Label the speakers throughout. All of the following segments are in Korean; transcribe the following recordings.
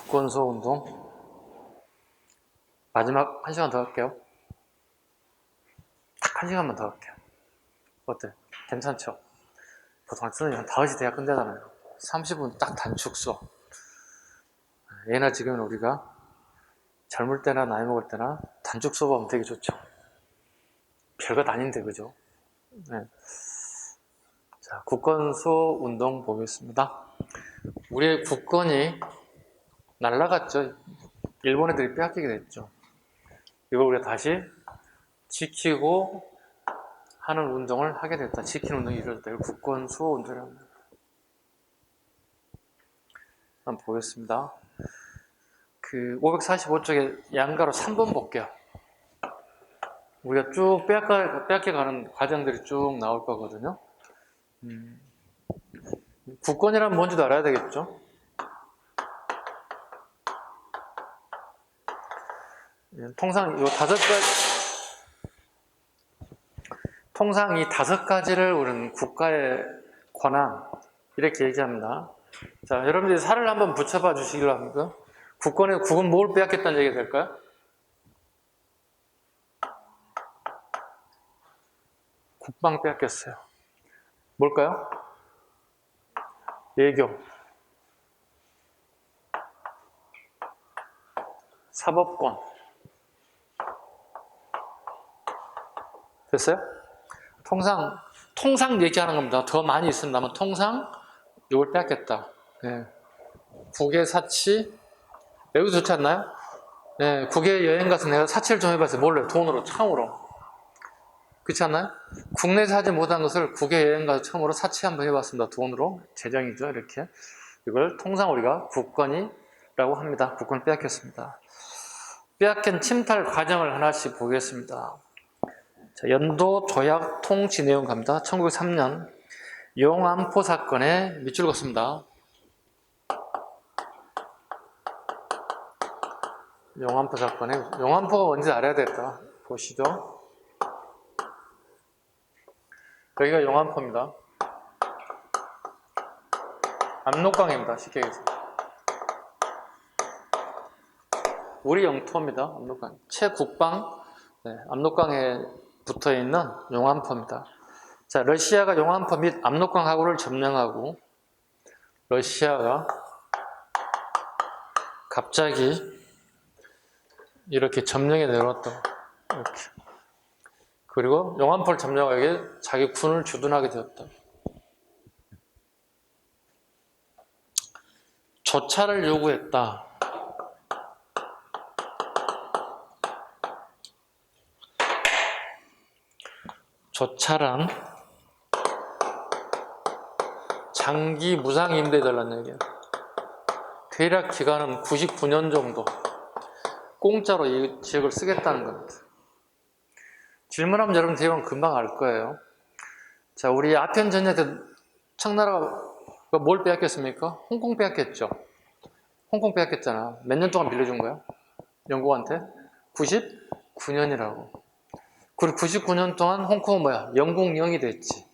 Speaker 1: 국권수호 운동 마지막 1시간 더 할게요. 딱 1시간만 더 할게요. 어때? 괜찮죠? 보통 한 5시 돼야 끝내잖아요. 30분 딱 단축 수업. 예나 지금은 우리가 젊을 때나 나이 먹을 때나 단축 수업하면 되게 좋죠. 별것 아닌데, 그죠? 네. 자, 국권수호 운동 보겠습니다. 우리의 국권이 날아갔죠. 일본 애들이 빼앗기게 됐죠. 이걸 우리가 다시 지키고 하는 운동을 하게 됐다. 지키는 운동이 이루어졌다. 이걸 국권수호 운동이라고 합니다. 한번 보겠습니다. 545쪽에 양가로 3번 볼게요. 우리가 쭉 빼앗겨 가는 과정들이 쭉 나올 거거든요. 국권이란 뭔지도 알아야 되겠죠. 통상 이 5가지를 우리는 국가의 권한 이렇게 얘기합니다. 자, 여러분들이 살을 한번 붙여봐 주시기로 합니다. 국은 뭘 빼앗겼다는 얘기가 될까요? 국방 빼앗겼어요. 뭘까요? 예교, 사법권. 됐어요? 통상 얘기하는 겁니다. 더 많이 있습니다만 통상 이걸 빼앗겼다. 네. 국외 사치 매우 좋지 않나요? 네, 국외 여행 가서 내가 사치를 좀 해봤어요. 몰래 돈으로 처음으로. 그렇지 않나요? 국내에서 하지 못한 것을 국외 여행 가서 처음으로 사치 한번 해봤습니다. 돈으로. 재정이죠. 이렇게. 이걸 통상 우리가 국권이라고 합니다. 국권을 빼앗겼습니다. 빼앗긴 침탈 과정을 하나씩 보겠습니다. 자, 연도 조약 통치 내용 갑니다. 1903년 용안포 사건에 밑줄 긋습니다. 용안포 사건에 용안포가 뭔지 알아야 되겠다. 보시죠. 여기가 용안포입니다. 압록강입니다. 쉽게 얘기해서. 우리 영토입니다. 압록강. 최국방 압록강에 붙어있는 용안포입니다. 자, 러시아가 용안포 및 압록강 하구를 점령하고 러시아가 갑자기 이렇게 점령해 내려왔다. 이렇게. 그리고 용안포를 점령하기 자기 군을 주둔하게 되었다. 조차를 요구했다. 조차란 장기 무상 임대해달라는 얘기야. 대략 기간은 99년 정도 공짜로 이 지역을 쓰겠다는 겁니다. 질문하면 여러분 대부분 금방 알 거예요. 자, 우리 아편 전쟁 때 청나라가 뭘 빼앗겼습니까? 홍콩 빼앗겼죠. 홍콩 빼앗겼잖아. 몇 년 동안 빌려준 거야? 영국한테? 99년이라고. 그리고 99년 동안 홍콩은 뭐야? 영국령이 됐지.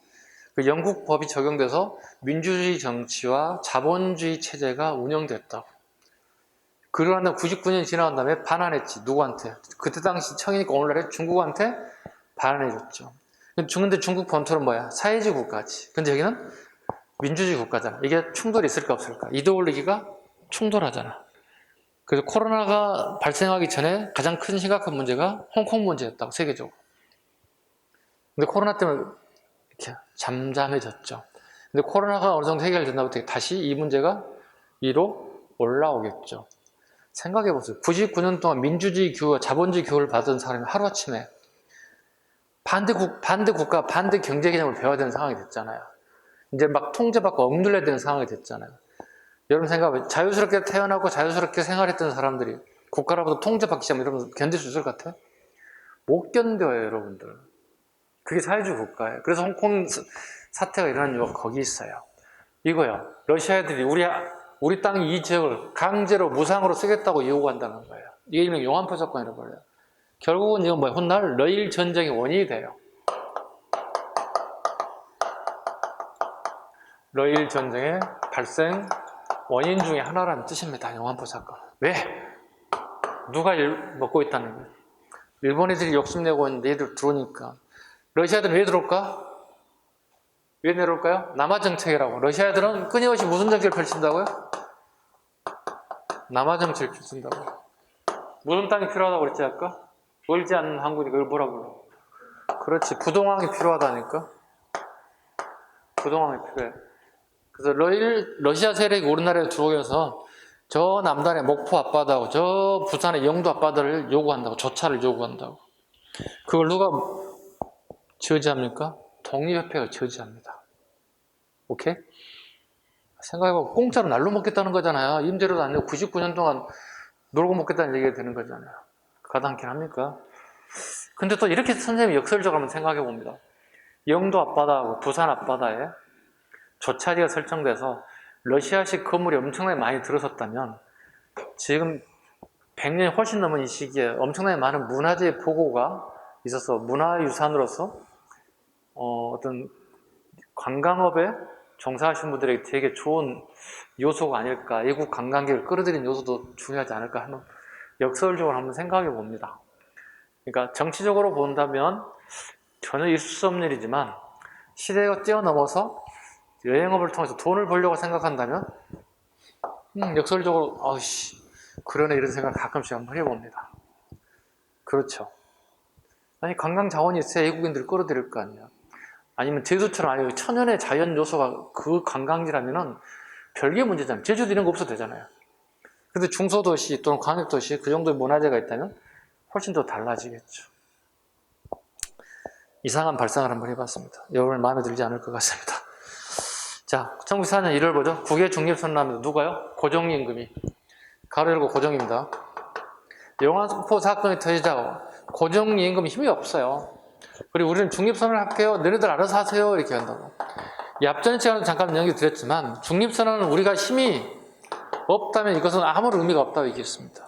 Speaker 1: 그 영국 법이 적용돼서 민주주의 정치와 자본주의 체제가 운영됐다고. 그러나 99년이 지나간 다음에 반환했지. 누구한테? 그때 당시 청이니까 오늘날에 중국한테 반환해줬죠. 근데 중국 본토는 뭐야? 사회주의 국가지. 근데 여기는 민주주의 국가잖아. 이게 충돌이 있을까 없을까? 이데올로기가 충돌하잖아. 그래서 코로나가 발생하기 전에 가장 큰 심각한 문제가 홍콩 문제였다고, 세계적으로. 근데 코로나 때문에 이렇게 잠잠해졌죠. 근데 코로나가 어느 정도 해결된다고 다시 이 문제가 위로 올라오겠죠. 생각해보세요. 99년 동안 민주주의 교육, 자본주의 교육을 받은 사람이 하루아침에 반대 국가, 반대 경제 개념을 배워야 되는 상황이 됐잖아요. 이제 막 통제받고 억눌려야 되는 상황이 됐잖아요. 여러분 생각해보세요. 자유스럽게 태어나고 자유스럽게 생활했던 사람들이 국가로부터 통제받기 시작하면 여러분 견딜 수 있을 것 같아요? 못 견뎌요, 여러분들. 그게 사회주의 국가예요. 그래서 홍콩 사태가 일어난 이유가 거기 있어요. 이거요. 러시아 애들이 우리 땅 이 지역을 강제로 무상으로 쓰겠다고 요구한다는 거예요. 이게 일명 용안포 사건이라고 불려요. 결국은 이건 뭐예요? 훗날 러일 전쟁의 원인이 돼요. 러일 전쟁의 발생 원인 중에 하나라는 뜻입니다. 영안포 사건. 왜? 누가 먹고 있다는 거예요. 일본 애들이 욕심내고 있는데 얘들 들어오니까. 러시아 애들은 왜 들어올까? 왜 내려올까요? 남하 정책이라고. 러시아 애들은 끊임없이 무슨 정책을 펼친다고요? 남하 정책을 펼친다고요. 무슨 땅이 필요하다고 그랬지 아까? 멀지 않는 항구니 그걸 뭐라고 불러? 그렇지. 부동항이 필요하다니까. 부동항이 필요해. 그래서 러시아 세력이 우리나라에 들어오면서 저 남단의 목포 앞바다하고 저 부산의 영도 앞바다를 요구한다고. 조차를 요구한다고. 그걸 누가 저지합니까? 독립협회가 저지합니다. 오케이? 생각해보면 공짜로 날로 먹겠다는 거잖아요. 임대료도 안 내고 99년 동안 놀고 먹겠다는 얘기가 되는 거잖아요. 가당키는 합니까? 근데 또 이렇게 선생님이 역설적으로 한번 생각해 봅니다. 영도 앞바다하고 부산 앞바다에 조차지가 설정돼서 러시아식 건물이 엄청나게 많이 들어섰다면 지금 100년이 훨씬 넘은 이 시기에 엄청나게 많은 문화재 보고가 있어서 문화유산으로서 어떤 관광업에 종사하시는 분들에게 되게 좋은 요소가 아닐까. 외국 관광객을 끌어들이는 요소도 중요하지 않을까 하는 역설적으로 한번 생각해 봅니다. 그러니까 정치적으로 본다면 전혀 있을 수 없는 일이지만 시대가 뛰어넘어서 여행업을 통해서 돈을 벌려고 생각한다면 역설적으로 그러네 이런 생각을 가끔씩 한번 해봅니다. 그렇죠. 아니 관광 자원이 있어야 외국인들을 끌어들일 거 아니야. 아니면 제주처럼 아니면 천연의 자연 요소가 그 관광지라면은 별개의 문제잖아요. 제주도 이런 거 없어도 되잖아요. 근데 중소도시 또는 광역도시 그 정도의 문화재가 있다면 훨씬 더 달라지겠죠. 이상한 발상을 한번 해봤습니다. 여러분 마음에 들지 않을 것 같습니다. 자, 1904년 1월 보죠. 국외 중립선언합니다. 누가요? 고종임금이. 가로 열고 고종입니다. 영안포 사건이 터지자 고종임금 힘이 없어요. 그리고 우리는 중립선언을 할게요. 너희들 알아서 하세요. 이렇게 한다고. 이 앞전 시간에 잠깐 연기 드렸지만 중립선언은 우리가 힘이 없다면 이것은 아무런 의미가 없다고 얘기했습니다.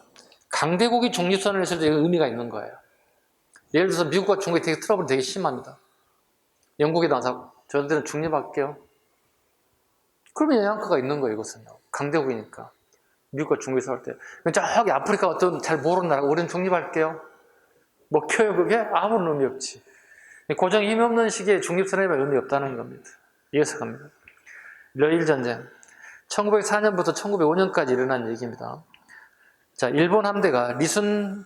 Speaker 1: 강대국이 중립선언을 했을 때 의미가 있는 거예요. 예를 들어서 미국과 중국이 되게 트러블이 되게 심합니다. 영국에 나서 저들은 중립할게요. 그러면 영향가가 있는 거예요. 이것은요. 강대국이니까. 미국과 중국이 싸울 때. 저기 아프리카 어떤 잘 모르는 나라가 우리는 중립할게요. 먹혀요 그게? 아무런 의미 없지. 고정이 힘이 없는 시기에 중립선언이 의미 없다는 겁니다. 이해서 갑니다. 러일전쟁. 1904년부터 1905년까지 일어난 얘기입니다. 자, 일본 함대가 리순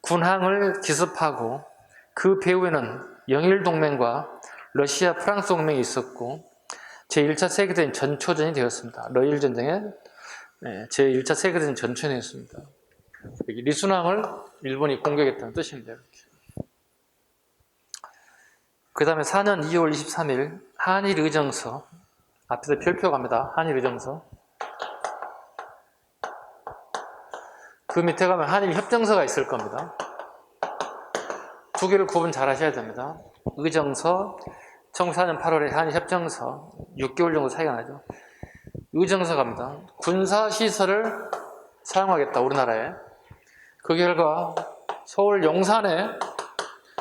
Speaker 1: 군항을 기습하고 그 배후에는 영일동맹과 러시아 프랑스 동맹이 있었고 제1차 세계대전 전초전이 되었습니다. 러일전쟁에 제1차 세계대전 전초전이 되었습니다. 리순항을 일본이 공격했다는 뜻입니다. 그 다음에 4년 2월 23일 한일의정서 앞에서 별표 갑니다. 한일의정서 그 밑에 가면 한일협정서가 있을 겁니다. 두 개를 구분 잘 하셔야 됩니다. 의정서 1904년 8월에 한일협정서 6개월 정도 사이가 나죠. 의정서 갑니다. 군사시설을 사용하겠다 우리나라에. 그 결과 서울 용산에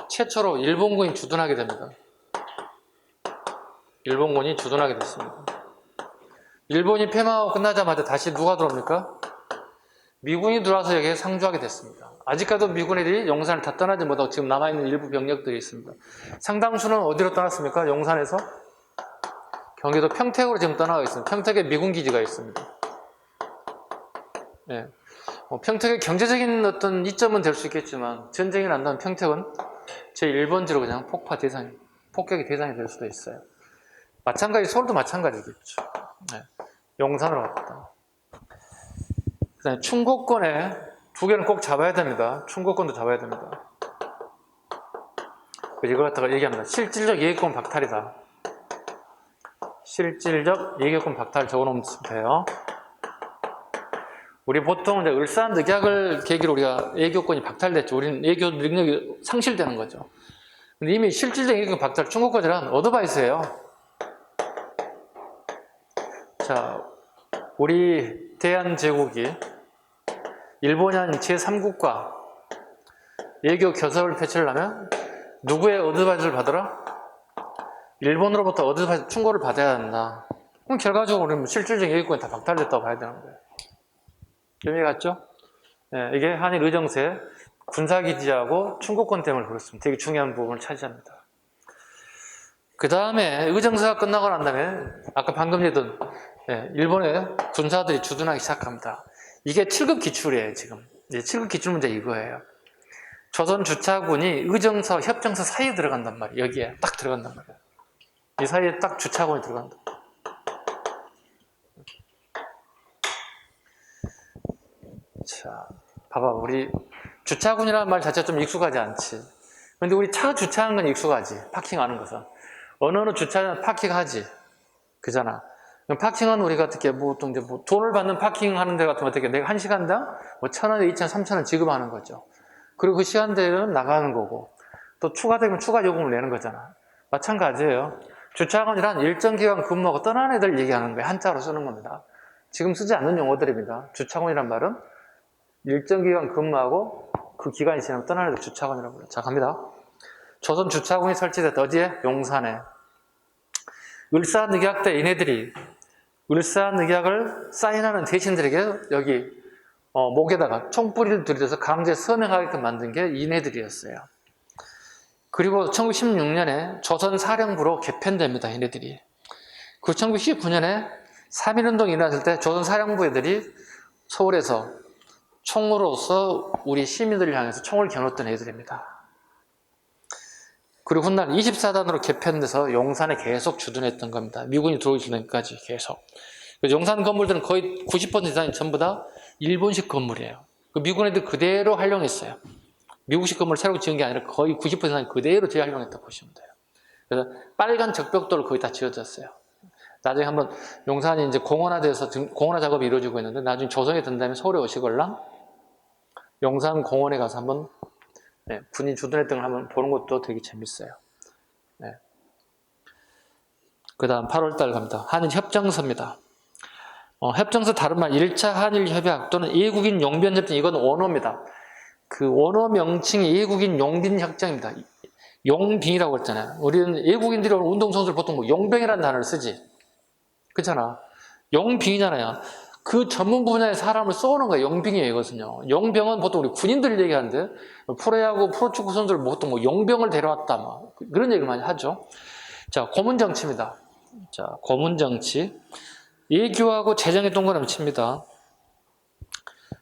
Speaker 1: 최초로 일본군이 주둔하게 됩니다. 일본군이 주둔하게 됐습니다. 일본이 패망하고 끝나자마자 다시 누가 들어옵니까? 미군이 들어와서 여기에 상주하게 됐습니다. 아직까지도 미군 애들이 용산을 다 떠나지 못하고 지금 남아있는 일부 병력들이 있습니다. 상당수는 어디로 떠났습니까? 용산에서 경기도 평택으로 지금 떠나가 있습니다. 평택에 미군 기지가 있습니다. 네. 평택의 경제적인 어떤 이점은 될 수 있겠지만 전쟁이 난다면 평택은 제1번지로 그냥 폭격의 대상이 될 수도 있어요. 마찬가지 서울도 마찬가지겠죠. 네. 용산으로 갔다. 그 다음에 충고권에 두 개는 꼭 잡아야 됩니다. 충고권도 잡아야 됩니다. 이걸 갖다가 얘기합니다. 실질적 예기권 박탈이다. 실질적 예기권 박탈 적어놓으면 돼요. 우리 보통 이제 을사늑약을 계기로 우리가 예교권이 박탈됐죠. 우리는 예교 능력이 상실되는 거죠. 근데 이미 실질적 예교 박탈 충고권이란 어드바이스예요. 자, 우리 대한제국이 일본이 아닌 제3국가 예교 교섭을 펼치려면 누구의 어드바이스를 받으라? 일본으로부터 어드바이스 충고를 받아야 한다. 그럼 결과적으로 우리는 실질적인 얘기권이 다 박탈됐다고 봐야 되는 거예요. 의미 갔죠? 예, 이게 한일 의정세 군사기지하고 충고권 때문에 그렇습니다. 되게 중요한 부분을 차지합니다. 그 다음에 의정세가 끝나고 난 다음에 아까 방금 얘기했던 일본의 군사들이 주둔하기 시작합니다. 이게 7급 기출이에요, 지금. 이제 7급 기출 문제 이거예요. 조선 주차군이 의정서와 협정서 사이에 들어간단 말이에요. 여기에 딱 들어간단 말이에요. 이 사이에 딱 주차군이 들어간다. 자, 봐봐. 우리 주차군이라는 말 자체가 좀 익숙하지 않지. 근데 우리 차 주차하는 건 익숙하지. 파킹하는 것은. 어느 주차는 파킹하지. 그잖아. 파킹은 우리가 어떻게 돈을 받는 파킹하는 데 같은 거 어떻게 내가 1시간당 1,000원, 2,000원, 3,000원 지급하는 거죠. 그리고 그 시간대는 나가는 거고 또 추가되면 추가 요금을 내는 거잖아. 마찬가지예요. 주차관이란 일정 기간 근무하고 떠난 애들 얘기하는 거예요. 한자로 쓰는 겁니다. 지금 쓰지 않는 용어들입니다. 주차관이란 말은 일정 기간 근무하고 그 기간이 지나면 떠난 애들 주차관이라고 불러요. 자, 갑니다. 조선 주차군이 설치됐다. 어디에? 용산에. 을사늑약 때 얘네들이 을사늑약을 사인하는 대신들에게 여기 목에다가 총뿌리를 들이대서 강제 서명하게끔 만든 게 얘네들이었어요. 그리고 1916년에 조선사령부로 개편됩니다. 얘네들이. 그 1919년에 3.1운동이 일어났을 때 조선사령부 애들이 서울에서 총으로서 우리 시민들을 향해서 총을 겨눴던 애들입니다. 그리고 훗날 24단으로 개편돼서 용산에 계속 주둔했던 겁니다. 미군이 들어오기 전까지 계속. 용산 건물들은 거의 90% 이상이 전부 다 일본식 건물이에요. 미군 애들 그대로 활용했어요. 미국식 건물을 새로 지은 게 아니라 거의 90% 이상이 그대로 재활용했다고 보시면 돼요. 그래서 빨간 적벽돌을 거의 다 지어졌어요. 나중에 한번 용산이 이제 공원화돼서 공원화 작업이 이루어지고 있는데 나중에 조성이 된 다음에 서울에 오시걸랑 용산 공원에 가서 한번 군인 주둔했던 걸 한번 보는 것도 되게 재밌어요. 그 다음 8월달 갑니다. 한일 협정서입니다. 협정서 다른 말 1차 한일 협약 또는 예국인 용변 협정, 이건 원어입니다. 그 원어 명칭이 예국인 용빈 협정입니다. 용빙이라고 했잖아요. 우리는 예국인들이 운동선수를 보통 뭐 용병이라는 단어를 쓰지. 그렇잖아. 용빙이잖아요. 그 전문 분야의 사람을 쏘는 거예요. 용빙이에요, 이것은요. 용병은 보통 우리 군인들 얘기하는데, 프로야구, 프로축구 선수를 보통 뭐 용병을 데려왔다, 뭐. 그런 얘기를 많이 하죠. 자, 고문정치입니다. 자, 고문정치. 예교하고 재정에 동그라미 칩니다.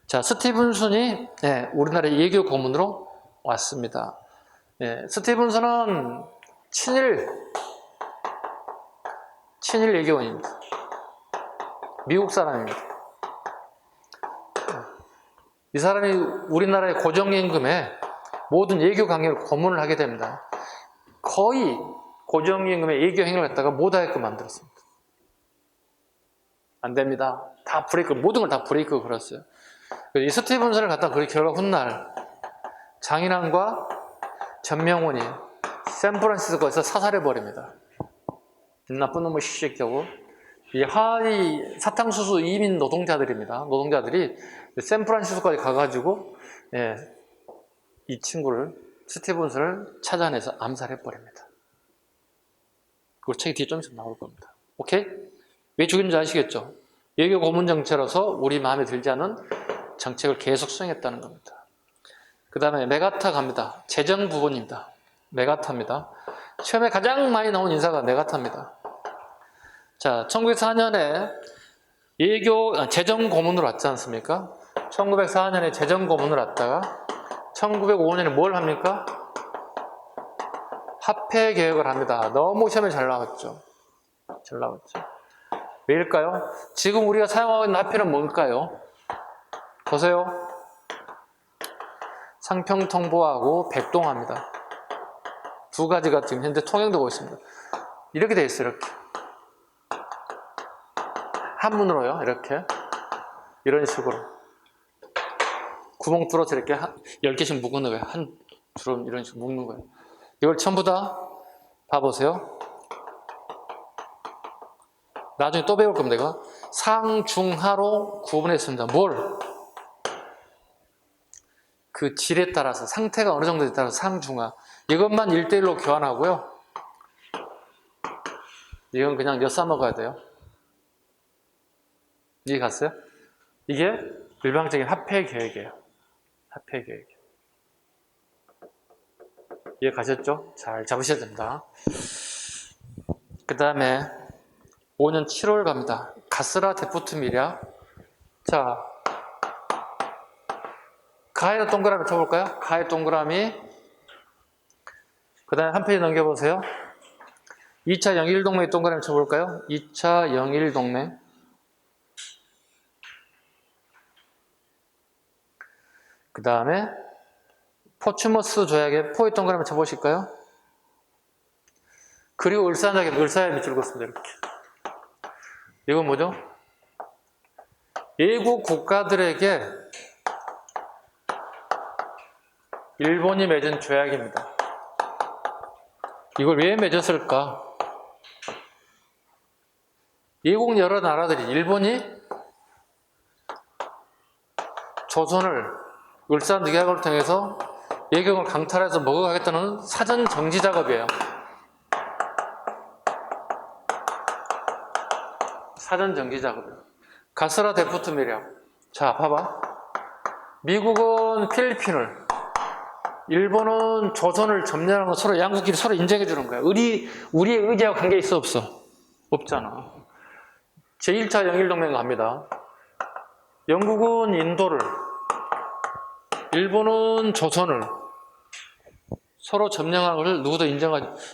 Speaker 1: 자, 스티븐슨이 우리나라의 예교 고문으로 왔습니다. 스티븐슨은 친일 예교원입니다. 미국 사람입니다. 이 사람이 우리나라의 고정임금에 모든 예교 강의를 고문을 하게 됩니다. 거의 고정임금의 예교 행위를 갖다가 못하게끔 만들었습니다. 안 됩니다. 다 브레이크, 모든 걸 다 브레이크 걸었어요. 이 스티븐슨을 갖다가 그 결과 훗날 장인환과 전명훈이 샌프란시스코에서 사살해버립니다. 나쁜 놈의 시새끼하고. 이 하위 사탕수수 이민 노동자들입니다. 노동자들이 샌프란시스코까지 가가지고 이 친구를 스티븐슨을 찾아내서 암살해버립니다. 그걸 책이 뒤에 좀 있으면 나올 겁니다. 오케이? 왜 죽였는지 아시겠죠? 예교 고문 정체로서 우리 마음에 들지 않은 정책을 계속 수행했다는 겁니다. 그 다음에 메가타 갑니다. 재정 부분입니다. 메가타입니다. 시험에 가장 많이 나온 인사가 메가타입니다. 자, 1904년에 재정 고문으로 왔지 않습니까? 1904년에 재정 고문으로 왔다가 1905년에 뭘 합니까? 화폐 개혁을 합니다. 너무 시험에 잘 나왔죠. 잘 나왔죠. 왜일까요? 지금 우리가 사용하고 있는 화폐는 뭘까요? 보세요. 상평통보하고 백동화입니다. 두 가지가 지금 현재 통용되고 있습니다. 이렇게 되어 있어요. 이렇게. 한문으로요. 이렇게. 이런 식으로. 구멍 뚫어서 이렇게 10개씩 묶는 거예요. 한 주름 이런 식으로 묶는 거예요. 이걸 전부 다 봐보세요. 나중에 또 배울 겁니다. 이거 상중하로 구분했습니다. 뭘? 그 질에 따라서 상태가 어느 정도에 따라서 상중하. 이것만 1:1로 교환하고요. 이건 그냥 엿싸 먹어야 돼요. 이해 갔어요? 이게 일방적인 화폐 계획이에요. 화폐 계획. 이해 가셨죠? 잘 잡으셔야 됩니다. 그 다음에 5년 7월 갑니다. 가스라 데프트 미랴. 자, 가에 동그라미 쳐볼까요? 가에 동그라미. 그 다음에 한 페이지 넘겨보세요. 2차 영일동맹 동그라미 쳐볼까요? 2차 영일동맹. 그 다음에 포츠머스 조약에 포에 동그라미 쳐보실까요? 그리고 을사조약에 을사에 밑줄 긋습니다. 이렇게. 이건 뭐죠? 외국 국가들에게 일본이 맺은 조약입니다. 이걸 왜 맺었을까? 외국 여러 나라들이 일본이 조선을 을사늑약을 통해서 외경을 강탈해서 먹어가겠다는 사전 정지 작업이에요. 사전 정지 작업이에요. 가스라 데프트 미랴. 자, 봐봐. 미국은 필리핀을, 일본은 조선을 점령하는 거 서로 양국끼리 서로 인정해 주는 거야. 우리의 의지하고 관계 있어 없어? 없잖아. 제1차 영일동맹 갑니다. 영국은 인도를, 일본은 조선을 서로 점령하는 걸 누구도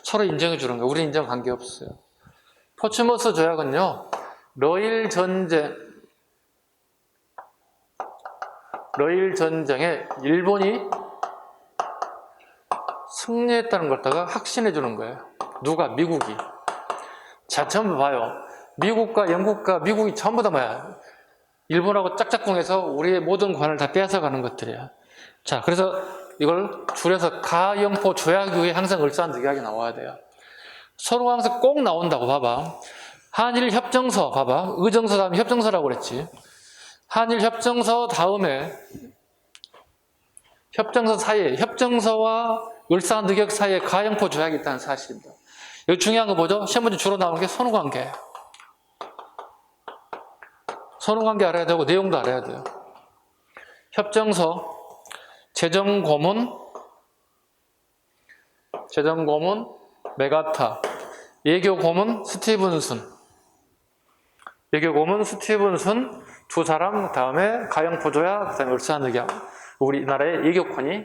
Speaker 1: 서로 인정해 주는 거야. 우리 인정 관계 없어요. 포츠머스 조약은요, 러일 전쟁에 일본이 승리했다는 걸 갖다가 확신해 주는 거예요. 누가? 미국이. 자, 전부 봐요. 미국과 영국과 미국이 전부 다 뭐야? 일본하고 짝짝꿍해서 우리의 모든 권한을 다 빼앗아가는 것들이야. 자, 그래서 이걸 줄여서 가영포 조약 이후에 항상 을사늑약이 나와야 돼요. 서로 항상 꼭 나온다고. 봐봐. 한일 협정서 봐봐. 의정서 다음에 협정서라고 그랬지. 한일 협정서 다음에 협정서 사이에 협정서와 을사늑약 사이에 가영포 조약이 있다는 사실입니다. 여기 중요한 거 뭐죠? 시험 문제 주로 나오는 게 선후관계. 선후관계 알아야 되고 내용도 알아야 돼요. 협정서 재정고문 메가타, 외교고문 스티븐슨 두 사람, 다음에 가영포조약, 그 다음에 을사늑약. 우리나라의 외교권이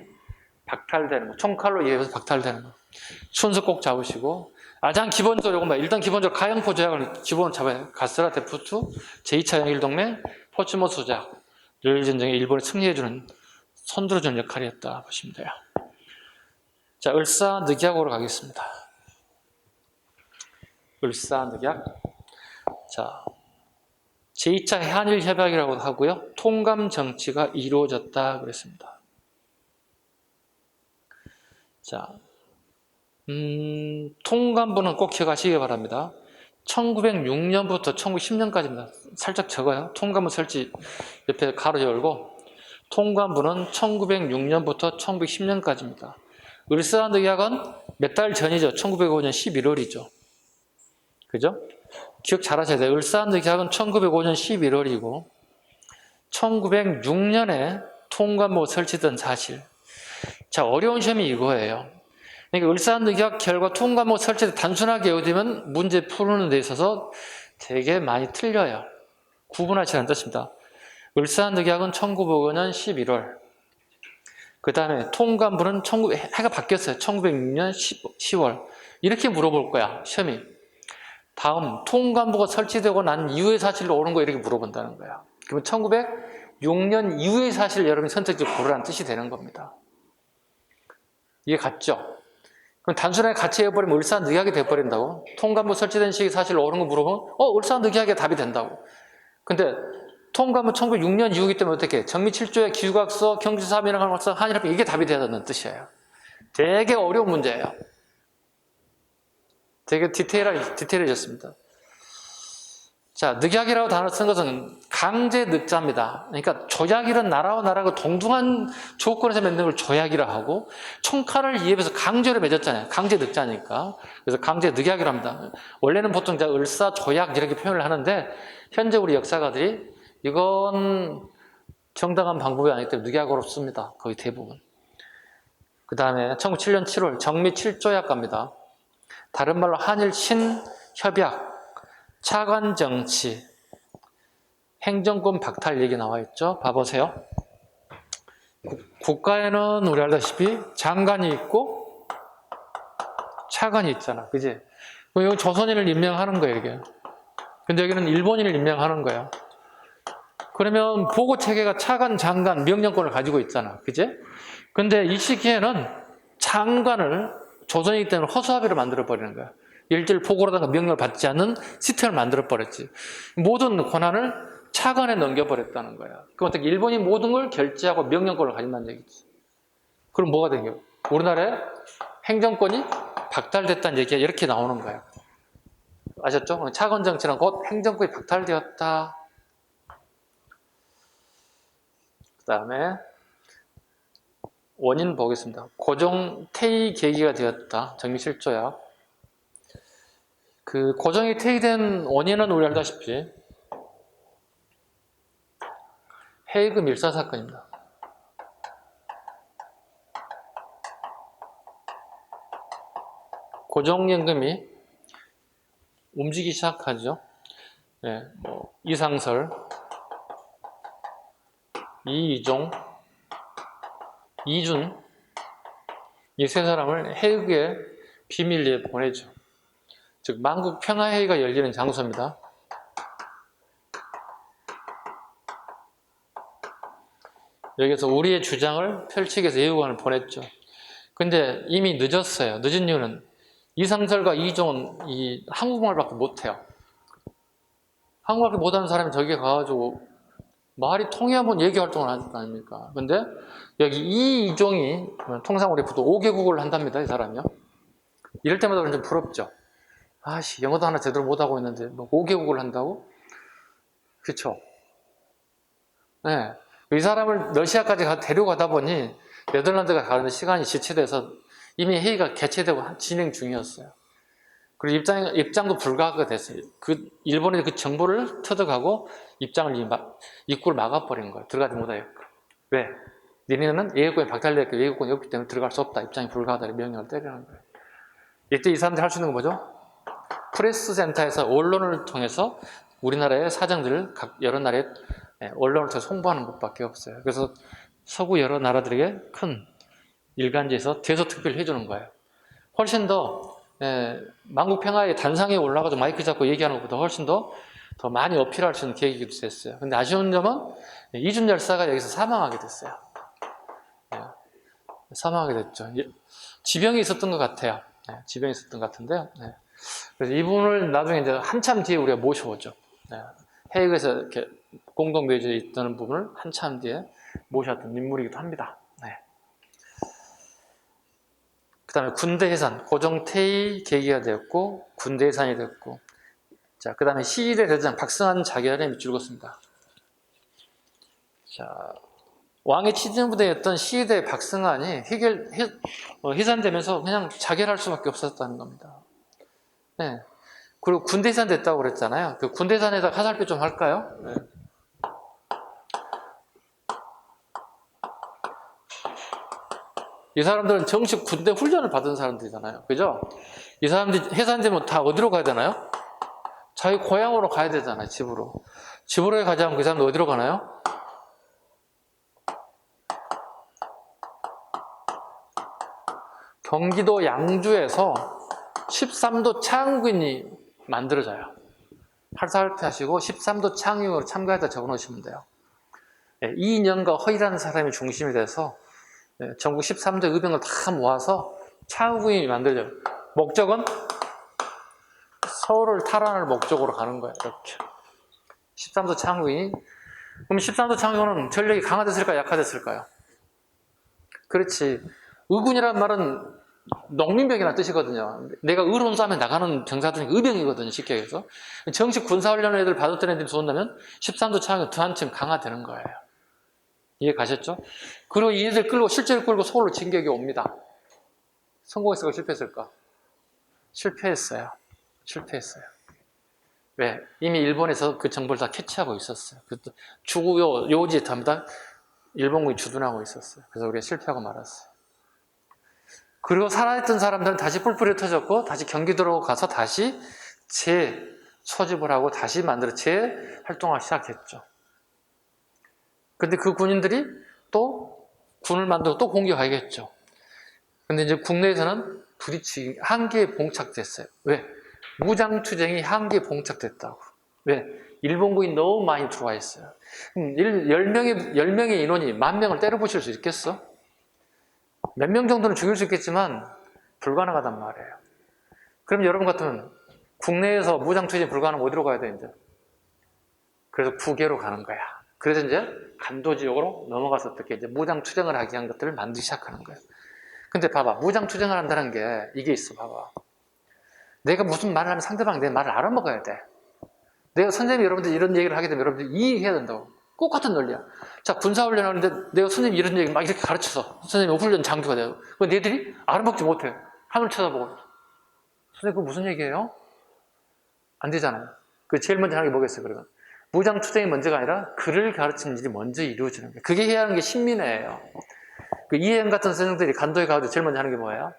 Speaker 1: 박탈되는 거, 총칼로 의해서 박탈되는 거. 순서 꼭 잡으시고, 가장 기본적으로 이건 일단 기본적으로 가영포조약을 기본으로 잡아야 돼요. 가스라 데프트, 제2차 영일동맹, 포츠머스 조약, 러일전쟁에 일본이 승리해주는, 손들어주는 역할이었다 보시면 돼요. 자, 을사늑약으로 가겠습니다. 을사늑약. 자, 제2차 한일 협약이라고 하고요. 통감 정치가 이루어졌다 그랬습니다. 자, 통감부는 꼭 기억하시기 바랍니다. 1906년부터 1910년까지입니다. 살짝 적어요. 통감부 설치 옆에 가로 열고, 통감부는 1906년부터 1910년까지입니다. 을사늑약은 몇 달 전이죠. 1905년 11월이죠. 그죠? 기억 잘 하셔야 돼요. 을사늑약은 1905년 11월이고 1906년에 통감부가 설치된 사실. 자, 어려운 시험이 이거예요. 그러니까 을사늑약 결과 통감부가 설치돼 단순하게 외우면 문제 푸는 데 있어서 되게 많이 틀려요. 구분하시라는 뜻입니다. 을사늑약은 1905년 11월. 그 다음에 통감부는 해가 바뀌었어요. 1906년 10월. 이렇게 물어볼 거야, 시험이. 다음, 통감부가 설치되고 난 이후의 사실로 오는 거 이렇게 물어본다는 거야. 그러면 1906년 이후의 사실을 여러분이 선택적으로 고르라는 뜻이 되는 겁니다. 이해 갔죠? 그럼 단순하게 같이 해버리면 을사늑약이 돼버린다고? 통감부 설치된 시기 사실로 오는 거 물어보면 을사늑약이 답이 된다고. 근데 통감은 1906년 이후이기 때문에 어떻게 정미 7조의 기후각서, 경주사민학 학서, 한일합병 이게 답이 돼야 되는 뜻이에요. 되게 어려운 문제예요. 되게 디테일해졌습니다. 자, 늑약이라고 단어를 쓴 것은 강제 늑자입니다. 그러니까 조약이란 나라와 나라가 동등한 조건에서 맺는 걸 조약이라 하고, 총칼을 이해해서 강제로 맺었잖아요. 강제 늑자니까. 그래서 강제 늑약이라 합니다. 원래는 보통 을사 조약 이렇게 표현을 하는데, 현재 우리 역사가들이 이건 정당한 방법이 아니기 때문에 누계하고 어렵습니다. 거의 대부분. 그 다음에 1907년 7월 정미 7조약 갑니다. 다른 말로 한일 신협약, 차관정치, 행정권 박탈 얘기 나와 있죠. 봐보세요. 국가에는 우리 알다시피 장관이 있고 차관이 있잖아. 그지? 여기 조선인을 임명하는 거예요, 이게. 근데 여기는 일본인을 임명하는 거야. 그러면 보고 체계가 차관, 장관, 명령권을 가지고 있잖아. 그지? 근데 이 시기에는 장관을 조선이기 때문에 허수아비로 만들어버리는 거야. 일절 포고라든가 명령을 받지 않는 시스템을 만들어버렸지. 모든 권한을 차관에 넘겨버렸다는 거야. 그럼 어떻게 일본이 모든 걸 결제하고 명령권을 가진다는 얘기지. 그럼 뭐가 된 거야? 우리나라의 행정권이 박탈됐다는 얘기가 이렇게 나오는 거야. 아셨죠? 차관 정치는 곧 행정권이 박탈되었다. 그 다음에 원인 보겠습니다. 고종 퇴위 계기가 되었다. 정미 7조약. 그 고종이 퇴위된 원인은 우리 알다시피 헤이그 밀사 사건입니다. 고종연금이 움직이기 시작하죠. 네, 이상설, 이이종, 이준 이 세 사람을 헤이그에 비밀리에 보내죠. 즉 만국 평화회의가 열리는 장소입니다. 여기서 우리의 주장을 펼치기 위해서 외교관을 보냈죠. 근데 이미 늦었어요. 늦은 이유는 이상설과 이종은 이 한국말밖에 못해요. 한국말밖에 못하는 사람이 저기에 가가지고 말이 통해야만 얘기 활동을 하는 거 아닙니까? 근데 여기 이종이 통상 우리 보통 5개국어를 한답니다. 이 사람이요. 이럴 때마다 좀 부럽죠. 아씨 영어도 하나 제대로 못하고 있는데 뭐 5개국어를 한다고? 그쵸? 네. 이 사람을 러시아까지 데려가다 보니 네덜란드가 가는데 시간이 지체돼서 이미 회의가 개최되고 진행 중이었어요. 그리고 입장도 불가하게 됐어요. 그 일본의 그 정보를 터득하고 입구를 막아버린 거예요. 들어가지 못하게끔. 왜? 니네는 외교권이 박탈되었고 외교권이 없기 때문에 들어갈 수 없다. 입장이 불가하다. 명령을 때리는 거예요. 이때 이 사람들이 할 수 있는 건 뭐죠? 프레스 센터에서 언론을 통해서 우리나라의 사정들을 여러 나라의 언론을 통해서 홍보하는 것밖에 없어요. 그래서 서구 여러 나라들에게 큰 일간지에서 대서특필을 해주는 거예요. 훨씬 더 만국평화의 단상에 올라가서 마이크 잡고 얘기하는 것보다 훨씬 더 많이 어필할 수 있는 계기가 됐어요. 근데 아쉬운 점은 이준 열사가 여기서 사망하게 됐어요. 사망하게 됐죠. 지병이 있었던 것 같아요. 지병이 있었던 것 같은데요. 그래서 이분을 나중에 이제 한참 뒤에 우리가 모셔오죠. 헤이그에서 이렇게 공동묘지에 있던 부분을 한참 뒤에 모셨던 인물이기도 합니다. 그 다음에 군대 해산, 고종퇴위 계기가 되었고 군대 해산이 됐고, 자, 그 다음에 시일의 대장 박승한 자결에 밑줄 긋습니다. 자, 왕의 치진부대였던 시일의 박승한이 해산되면서 그냥 자결할 수밖에 없었다는 겁니다. 네. 그리고 군대 해산 됐다고 그랬잖아요. 그 군대 해산에다 화살표 좀 할까요? 네. 이 사람들은 정식 군대 훈련을 받은 사람들이잖아요. 그죠? 이 사람들이 해산되면 다 어디로 가야 되나요? 자기 고향으로 가야 되잖아요. 집으로. 집으로 가자면 그 사람들 어디로 가나요? 경기도 양주에서 13도 창군이 만들어져요. 활살피하시고 13도 창군으로 참가했다 적어놓으시면 돼요. 이인영과 허이라는 사람이 중심이 돼서 전국 13대 의병을 다 모아서 창군이 만들어져요. 목적은 서울을 탈환할 목적으로 가는 거예요. 이렇게 13도 창군이. 그럼 13도 창군은 전력이 강화됐을까요? 약화됐을까요? 그렇지. 의군이라는 말은 농민병이라는 뜻이거든요. 내가 의로운 싸움에 나가는 병사들이 의병이거든요. 쉽게 얘기해서. 정식 군사훈련 애들 받았던 애들이 쏜다면 13도 창군이 더 한층 강화되는 거예요. 이해 가셨죠? 그리고 이 애들 실제로 끌고 서울로 진격이 옵니다. 성공했을까? 실패했을까? 실패했어요. 왜? 이미 일본에서 그 정보를 다 캐치하고 있었어요. 주요 요지에 전부 다 일본군이 주둔하고 있었어요. 그래서 우리가 실패하고 말았어요. 그리고 살아있던 사람들은 다시 뿔뿔이 터졌고 다시 경기도로 가서 다시 재소집을 하고 다시 만들어 재활동하기 시작했죠. 근데 그 군인들이 또 군을 만들고 또 공격하겠죠. 근데 이제 국내에서는 부딪히기 한계에 봉착됐어요. 왜? 무장투쟁이 한계에 봉착됐다고. 왜? 일본군이 너무 많이 들어와 있어요. 10명의 인원이 10,000명을 때려부실 수 있겠어? 몇 명 정도는 죽일 수 있겠지만 불가능하단 말이에요. 그럼 여러분 같으면 국내에서 무장투쟁이 불가능하면 어디로 가야 돼, 이제? 그래서 국외로 가는 거야. 그래서 이제 간도 지역으로 넘어가서 어떻게 이제 무장투쟁을 하기 위한 것들을 만들기 시작하는 거예요. 근데 봐봐, 무장투쟁을 한다는 게 이게 있어, 봐봐. 내가 무슨 말을 하면 상대방이 내 말을 알아먹어야 돼. 내가 선생님이 여러분들 이런 얘기를 하게 되면 여러분들 이해해야 된다고. 똑같은 논리야. 자, 군사훈련 하는데 내가 선생님이 이런 얘기 막 이렇게 가르쳐서 선생님이 훈련 장교가 되고 그건 얘들이 알아먹지 못해. 하늘 쳐다보고. 선생님, 그거 무슨 얘기예요? 안 되잖아요. 그 제일 먼저 하는 게 뭐겠어요, 그러면? 무장투쟁이 먼저가 아니라 글을 가르치는 일이 먼저 이루어지는 거예요. 그게 해야 하는 게 신민회예요. 그 이해영 같은 선생들이 간도에 가서 제일 먼저 하는 게 뭐예요?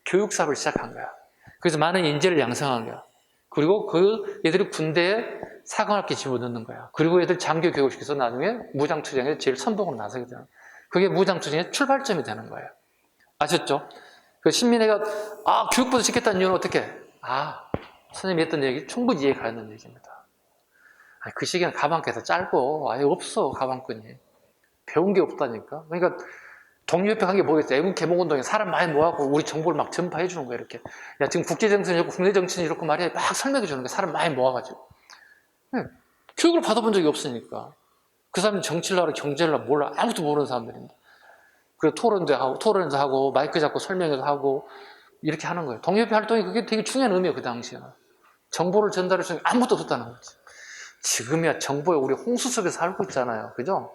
Speaker 1: 교육 사업을 시작한 거야. 그래서 많은 인재를 양성한 거야. 그리고 그 얘들이 군대에 사관학교 집어넣는 거야. 그리고 얘들 장교 교육을 시켜서 나중에 무장투쟁에 제일 선봉으로 나서게 되는 거야. 그게 무장투쟁의 출발점이 되는 거예요. 아셨죠? 그 신민회가 교육부도 시켰다는 이유는 어떻게? 선생님이 했던 얘기 충분히 이해가 가는 얘기입니다. 그 시기는 가방끈이 짧고 아예 없어, 가방끈이. 배운 게 없다니까. 그러니까 독립협회 한 게 뭐겠어요? 애국 개몽운동에 사람 많이 모아갖고 우리 정보를 막 전파해 주는 거야, 이렇게. 야, 지금 국제정신이 이렇고 국내 정신이 이렇고 말이야. 막 설명해 주는 거야. 사람 많이 모아가지고. 네. 교육을 받아본 적이 없으니까. 그 사람이 정치를 하고 경제를 하고 몰라. 아무것도 모르는 사람들인데. 그래서 토론도 하고, 마이크 잡고 설명도 하고, 이렇게 하는 거예요. 독립협회 활동이 그게 되게 중요한 의미예요, 그 당시에는. 정보를 전달할 수 있는 게 아무것도 없었다는 거지. 지금이야 정보에 우리 홍수 속에 살고 있잖아요. 그죠?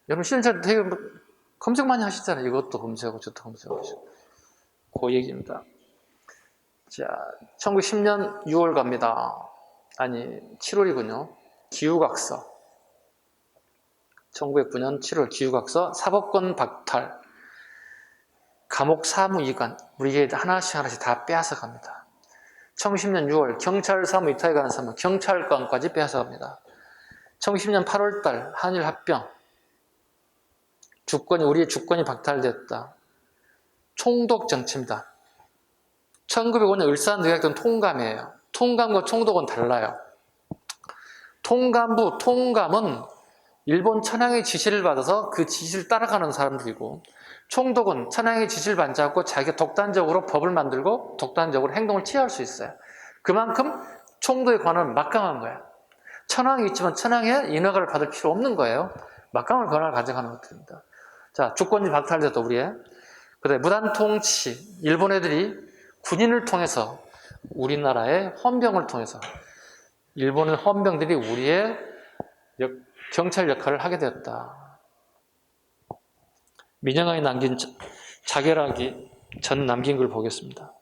Speaker 1: 여러분, 실제 되게 검색 많이 하시잖아요. 이것도 검색하고 저것도 검색하고. 그 얘기입니다. 자, 1910년 6월 갑니다. 아니, 7월이군요. 기후각서. 1909년 7월 기후각서. 사법권 박탈. 감옥 사무 이관. 우리에게 하나씩 다 빼앗아 갑니다. 1910년 6월 경찰 사무 이탈에 가는 사람 경찰관까지 빼앗아 갑니다. 1910년 8월달 한일 합병. 우리의 주권이 박탈됐다. 총독 정치입니다. 1905년 을사늑약전 통감이에요. 통감과 총독은 달라요. 통감은 일본 천황의 지시를 받아서 그 지시를 따라가는 사람들이고, 총독은 천황의 지시를 받지 않고 자기가 독단적으로 법을 만들고 독단적으로 행동을 취할 수 있어요. 그만큼 총독의 권한은 막강한 거야. 천황이 있지만 천황의 인허가를 받을 필요 없는 거예요. 막강한 권한을 가져가는 것들입니다. 자, 주권이 박탈됐다, 우리의. 그 다음에 무단통치. 일본 애들이 군인을 통해서 우리나라의 헌병을 통해서 일본의 헌병들이 우리의 경찰 역할을 하게 되었다. 민영환이 남긴 자결하기 전 남긴 걸 보겠습니다.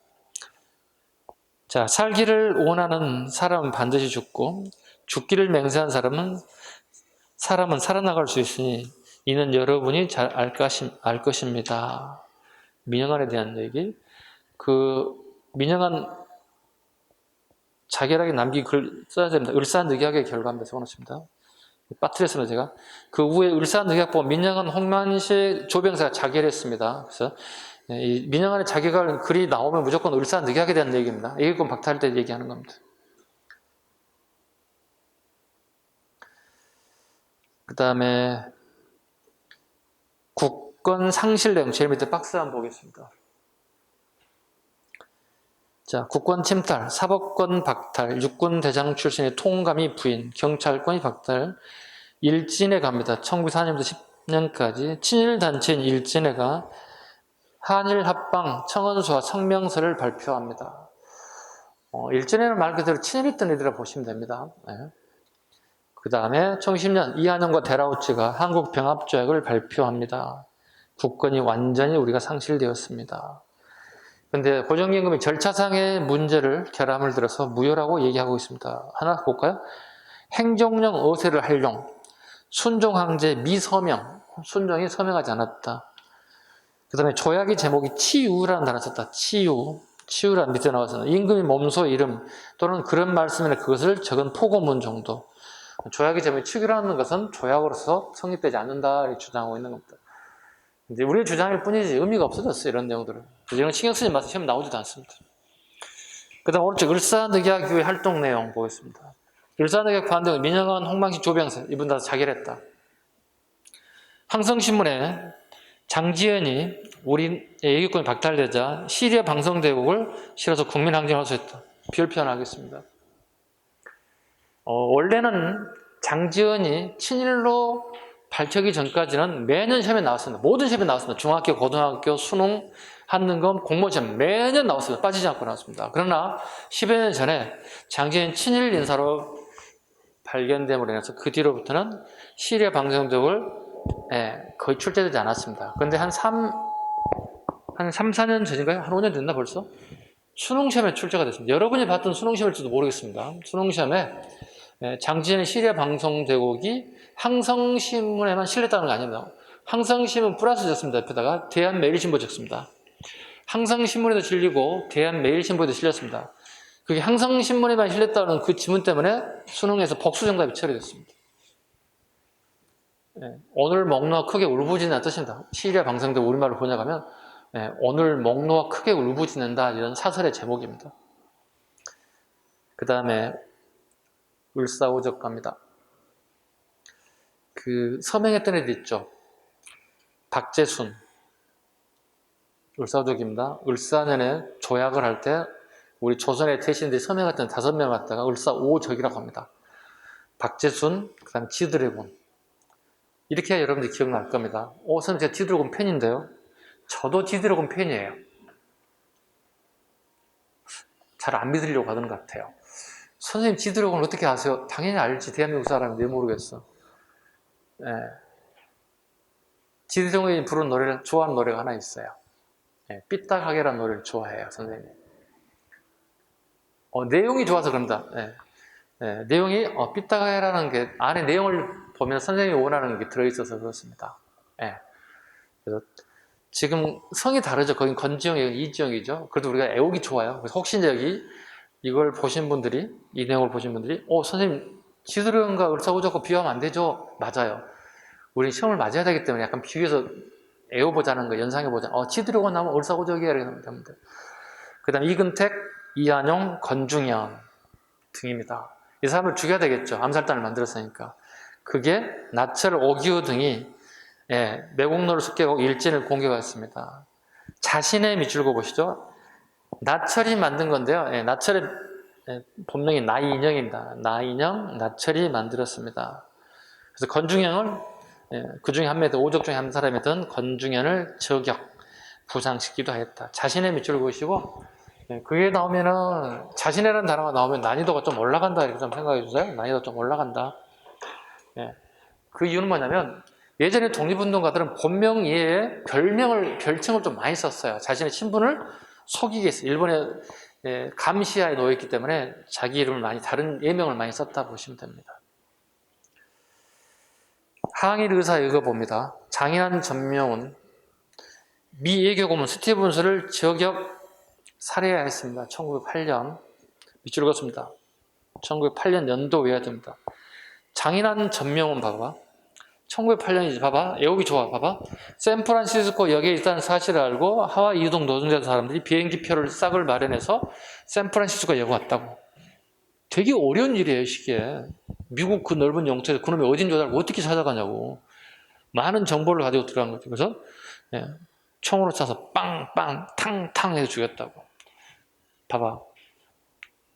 Speaker 1: 자, 살기를 원하는 사람은 반드시 죽고 죽기를 맹세한 사람은 살아나갈 수 있으니 이는 여러분이 잘 알 것입니다. 민영환에 대한 얘기. 민영환 자결하게 남긴 글 써야 됩니다. 을사늑약의 결과입니다. 적어놓습니다. 빠뜨렸습니다, 제가. 그 후에 을사늑약법 민영환 홍만시 조병사가 자결했습니다. 그래서 이 민영환의 자결 글이 나오면 무조건 을사늑약에 대한 얘기입니다. 예기권 박탈 때 얘기하는 겁니다. 그 다음에 국권 상실 내용, 제일 밑에 박스 한번 보겠습니다. 자, 국권 침탈, 사법권 박탈, 육군 대장 출신의 통감이 부인, 경찰권이 박탈, 일진회 갑니다. 1904년부터 10년까지 친일단체인 일진회가 한일 합방 청원서와 성명서를 발표합니다. 일진회는 말 그대로 친일했던 애들이라 보시면 됩니다. 네. 그 다음에 1910년 이한영과 데라우치가 한국병합조약을 발표합니다. 국권이 완전히 우리가 상실되었습니다. 근데 고정임금이 절차상의 문제를 결함을 들어서 무효라고 얘기하고 있습니다. 하나 볼까요? 행정령 어세를 할령, 순종항제 미서명, 순종이 서명하지 않았다. 그 다음에 조약의 제목이 치유라는 단어 썼다. 치유라는 밑에 나왔습니다. 임금의 몸소 이름 또는 그런 말씀이나 그것을 적은 포고문 정도. 조약의 제목이 치유라는 것은 조약으로서 성립되지 않는다 이렇게 주장하고 있는 겁니다. 근데 우리의 주장일 뿐이지 의미가 없어졌어요. 이런 내용들은. 이런 신경 쓰지 마서 시험 나오지도 않습니다. 그 다음 오른쪽 을사늑약교회 활동 내용 보겠습니다. 을사늑약 반대은 민영환, 홍방식, 조병세 이분 다 자결했다. 항성신문에 장지연이 우리 예기권이 박탈되자 시리아 방송대국을 실어서 국민항쟁을 호소했다. 비열편하겠습니다. 원래는 장지연이 친일로 밝혀기 전까지는 매년 시험에 나왔습니다. 모든 시험에 나왔습니다. 중학교, 고등학교, 수능, 한능검, 공무원 시험 매년 나왔습니다. 빠지지 않고 나왔습니다. 그러나 10여 년 전에 장지연이 친일 인사로 발견됨으로 인해서 그 뒤로부터는 시리아 방송국을 거의 출제되지 않았습니다. 그런데 한 3, 4년 전인가요? 한 5년 됐나 벌써? 수능시험에 출제가 됐습니다. 여러분이 봤던 수능시험일지도 모르겠습니다. 수능시험에 장지연의 시리아 방송대국이 항성신문에만 실렸다는 거 아닙니다. 항성신문 플러스 적습니다. 옆에다가 대한매일신보 적습니다. 항성신문에도 실리고 대한매일신보에도 실렸습니다. 그게 항성신문에만 실렸다는 그 지문 때문에 수능에서 복수정답이 처리됐습니다. 오늘 목노가 크게 울부짖는다는 뜻입니다. 시리아 방송대국 우리말로 번역하면 오늘 목노가 크게 울부짖는다 이런 사설의 제목입니다. 그 다음에 을사오적갑니다. 그 서명했던 애들 있죠. 박재순 을사오적입니다. 을사년에 조약을 할 때 우리 조선의 태신들이 서명했던 5명 갖다가 을사오적이라고 합니다. 박재순, 그 다음에 지드래곤. 이렇게 해야 여러분들이 기억날 겁니다. 선생님 제가 지드래곤 팬인데요. 저도 지드래곤 팬이에요. 잘 안 믿으려고 하는 것 같아요. 선생님 지드래곤을 어떻게 아세요? 당연히 알지. 대한민국 사람인데 왜 모르겠어. 지드래곤이 부르는 노래를 좋아하는 노래가 하나 있어요. 삐딱하게라는 노래를 좋아해요. 선생님. 내용이 좋아서 그런다. 내용이 삐딱하게라는 게 안에 내용을 보면 선생님이 원하는 게 들어있어서 그렇습니다. 그래서 지금 성이 다르죠. 거긴 건지영, 여긴 이지영이죠. 그래도 우리가 애옥이 좋아요. 그래서 혹시 여기 이걸 보신 분들이, 이 내용을 보신 분들이 선생님 지드래곤과 을사오적과 비교하면 안 되죠? 맞아요. 우리 시험을 맞아야 되기 때문에 약간 비교해서 애워보자는 거, 연상해보자. 지드래곤 나오면 을사오적이야 이렇게 하면 됩니다. 그 다음에 이근택, 이한용, 건중현 등입니다. 이 사람을 죽여야 되겠죠. 암살단을 만들었으니까. 그게 나철, 오기호 등이 매국노를 습격하고 일진을 공격했습니다. 자신의 밑줄고 보시죠. 나철이 만든 건데요. 나철의 본명이 나인영입니다. 나인영, 나철이 만들었습니다. 그래서 건중현을 그 중에 한 명이던 오적 중에 한 사람이던 건중현을 저격, 부상시키기도 했다. 자신의 밑줄을 보시고 그게 나오면은 자신이라는 단어가 나오면 난이도가 좀 올라간다 이렇게 좀 생각해 주세요. 난이도가 좀 올라간다. 그 이유는 뭐냐면 예전에 독립운동가들은 본명 이외에 별칭을 좀 많이 썼어요. 자신의 신분을 속이기 위해서. 일본의 감시하에 놓여있기 때문에 자기 이름을 많이, 다른 예명을 많이 썼다 보시면 됩니다. 항일 의사 읽어봅니다. 장인환 전명훈 미 예교고문 스티븐스를 저격 살해했습니다. 1908년 밑줄 긋습니다. 1908년 연도 외워야 됩니다. 장인환 전명훈 봐봐. 1908년이지. 봐봐. 애옥이 좋아. 봐봐. 샌프란시스코 역에 있다는 사실을 알고 하와이 이동 노동자 사람들이 비행기표를 싹을 마련해서 샌프란시스코 역에 왔다고. 되게 어려운 일이에요. 시기에. 미국 그 넓은 영토에서 그놈이 어딘 줄 알고 어떻게 찾아가냐고. 많은 정보를 가지고 들어간 거죠. 그래서 총으로 쏴서 빵빵 탕탕 해서 죽였다고. 봐봐.